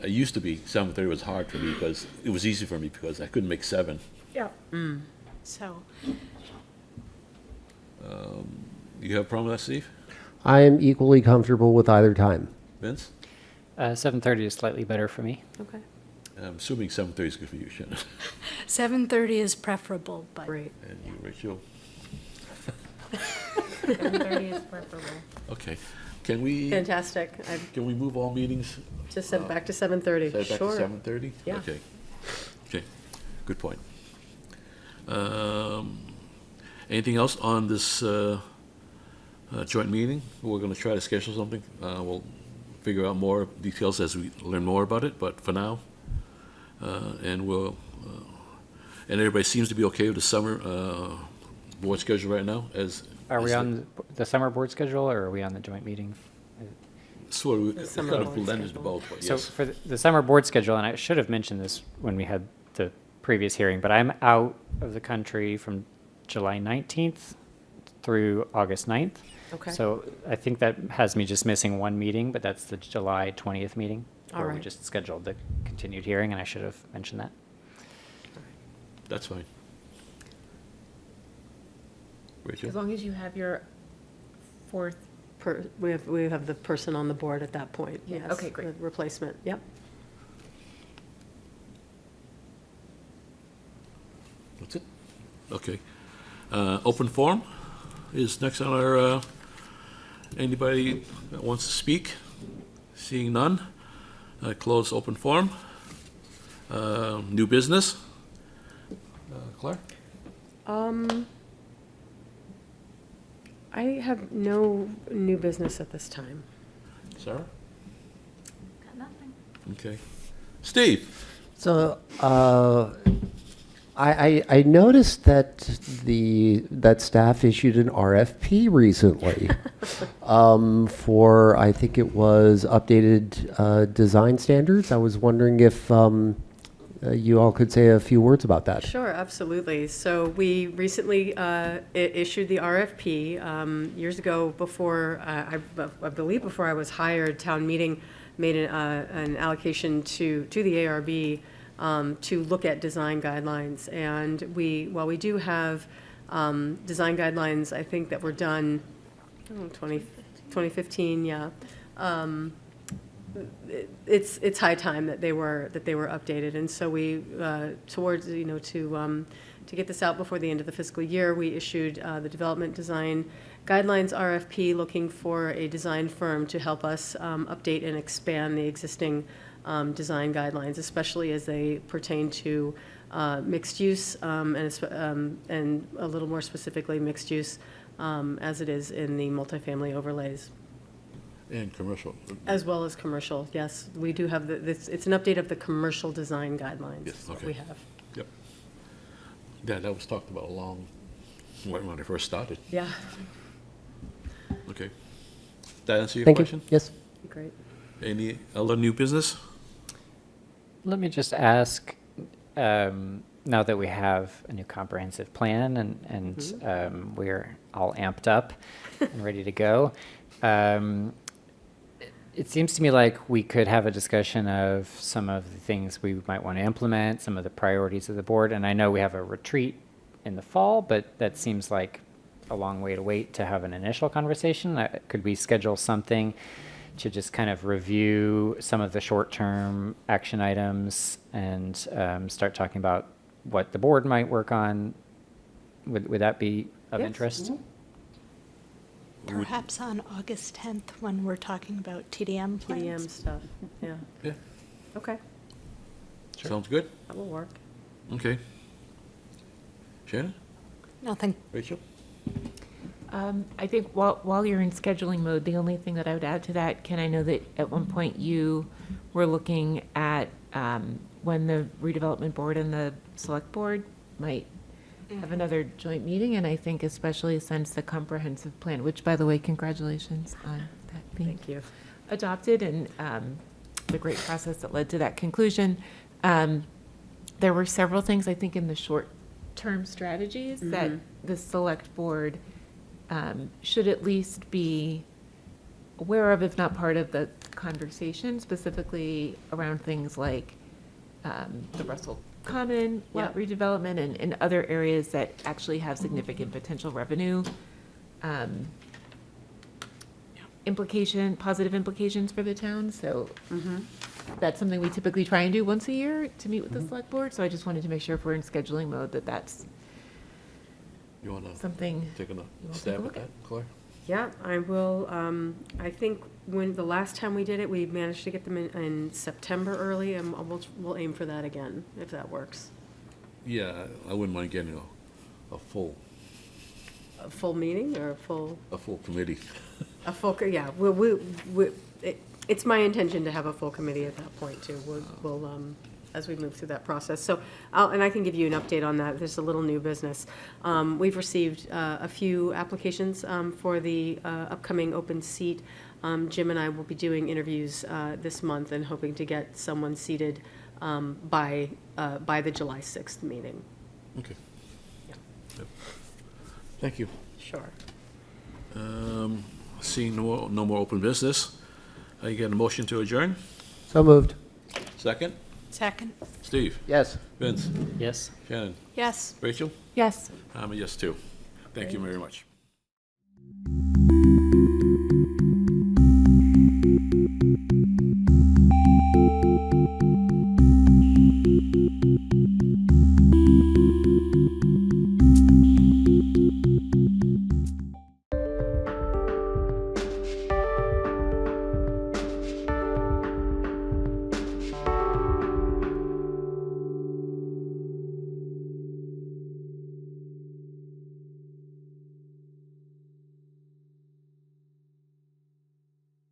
I used to be, 7:30 was hard for me because, it was easy for me because I couldn't make 7. Yeah. So, You have a problem with that, Steve? I am equally comfortable with either time. Vince? 7:30 is slightly better for me. Okay, I'm assuming 7:30 is good for you, Shannon. 7:30 is preferable, but great. And you, Rachel? 7:30 is preferable. Okay. Can we Fantastic. move all meetings? Just said back to 7:30. Set it back to Sure. 7:30? Yeah. Okay. Okay, good point. Anything else on this joint meeting? We're going to try to schedule something. We'll figure out more details as we learn more about it, but for now, and everybody seems to be okay with the summer board schedule right now, Are we on the summer board schedule, or are we on the joint meeting? Sort of, The it's summer kind of board blended to schedule. both, but So yes. for the summer board schedule, and I should have mentioned this when we had the previous hearing, but I'm out of the country from July 19th through August 9th. Okay. So I think that has me just missing one meeting, but that's the July 20th meeting. All Where we right. just scheduled the continued hearing, and I should have mentioned that. That's fine. Rachel? As long as you have your fourth, We have the person on the board at that point, Yeah, yes. okay, great. The replacement, yep. That's it? Okay. Open forum is next on our, anybody that wants to speak? Seeing none, close open forum. New business? Claire? I have no new business at this time. Sarah? Got nothing. Okay. Steve? So I noticed that that staff issued an RFP recently for, I think it was updated design standards. I was wondering if you all could say a few words about that. Sure, absolutely. So we recently issued the RFP years ago before, I believe before I was hired, town meeting made an allocation to the ARB to look at design guidelines. And while we do have design guidelines, I think that were done, 2015, yeah. It's high time that they were updated, and so we to get this out before the end of the fiscal year, we issued the development design guidelines RFP, looking for a design firm to help us update and expand the existing design guidelines, especially as they pertain to mixed use, and a little more specifically, mixed use as it is in the multifamily overlays. And commercial. As well as commercial, yes. We do have it's an update of the commercial design guidelines. Yes, that okay. we have. Yep. Yeah, that was talked about when I first started. Yeah, Okay. That answer your Thank you. question? Yes. great. Any other new business? Let me just ask, now that we have a new comprehensive plan and we're all amped up and ready to go, it seems to me like we could have a discussion of some of the things we might want to implement, some of the priorities of the board. And I know we have a retreat in the fall, but that seems like a long way to wait to have an initial conversation. Could we schedule something to just kind of review some of the short-term action items and start talking about what the board might work on? Would that be of Yes. interest? Perhaps on August 10th, when we're talking about TDM plans. TDM stuff, yeah. Yeah. Okay, Sounds good? that will work. Okay. Shannon? Nothing. Rachel? I think while you're in scheduling mode, the only thing that I would add to that, Ken, I know that at one point you were looking at when the redevelopment board and the select board might have another joint meeting, and I think especially since the comprehensive plan, which, by the way, congratulations on that being Thank you. adopted and the great process that led to that conclusion. There were several things, I think, in the short-term strategies that the select board should at least be aware of, if not part of the conversation, specifically around things like the Russell Common lot redevelopment and other areas that actually have significant potential revenue positive implications for the town. So that's something we typically try and do once a year to meet with the select board. So I just wanted to make sure if we're in scheduling mode that that's You want to something. take a take a stab at look that, Claire? Yeah, I will, I think when the last time we did it, we managed to get them in September early, and we'll aim for that again, if that works. Yeah, I wouldn't mind getting a full A full meeting or a full committee. yeah, it's my intention to have a full committee at that point too. We'll as we move through that process. So, and I can give you an update on that. There's a little new business. We've received a few applications for the upcoming open seat. Jim and I will be doing interviews this month and hoping to get someone seated by the July 6th meeting. Okay. Yep. Thank you. Sure. Seeing no more open business, I get a motion to adjourn. So moved. Second? Second. Steve? Yes. Vince? Yes. Shannon? Yes. Rachel? Yes. I'm a yes too. Thank you very much.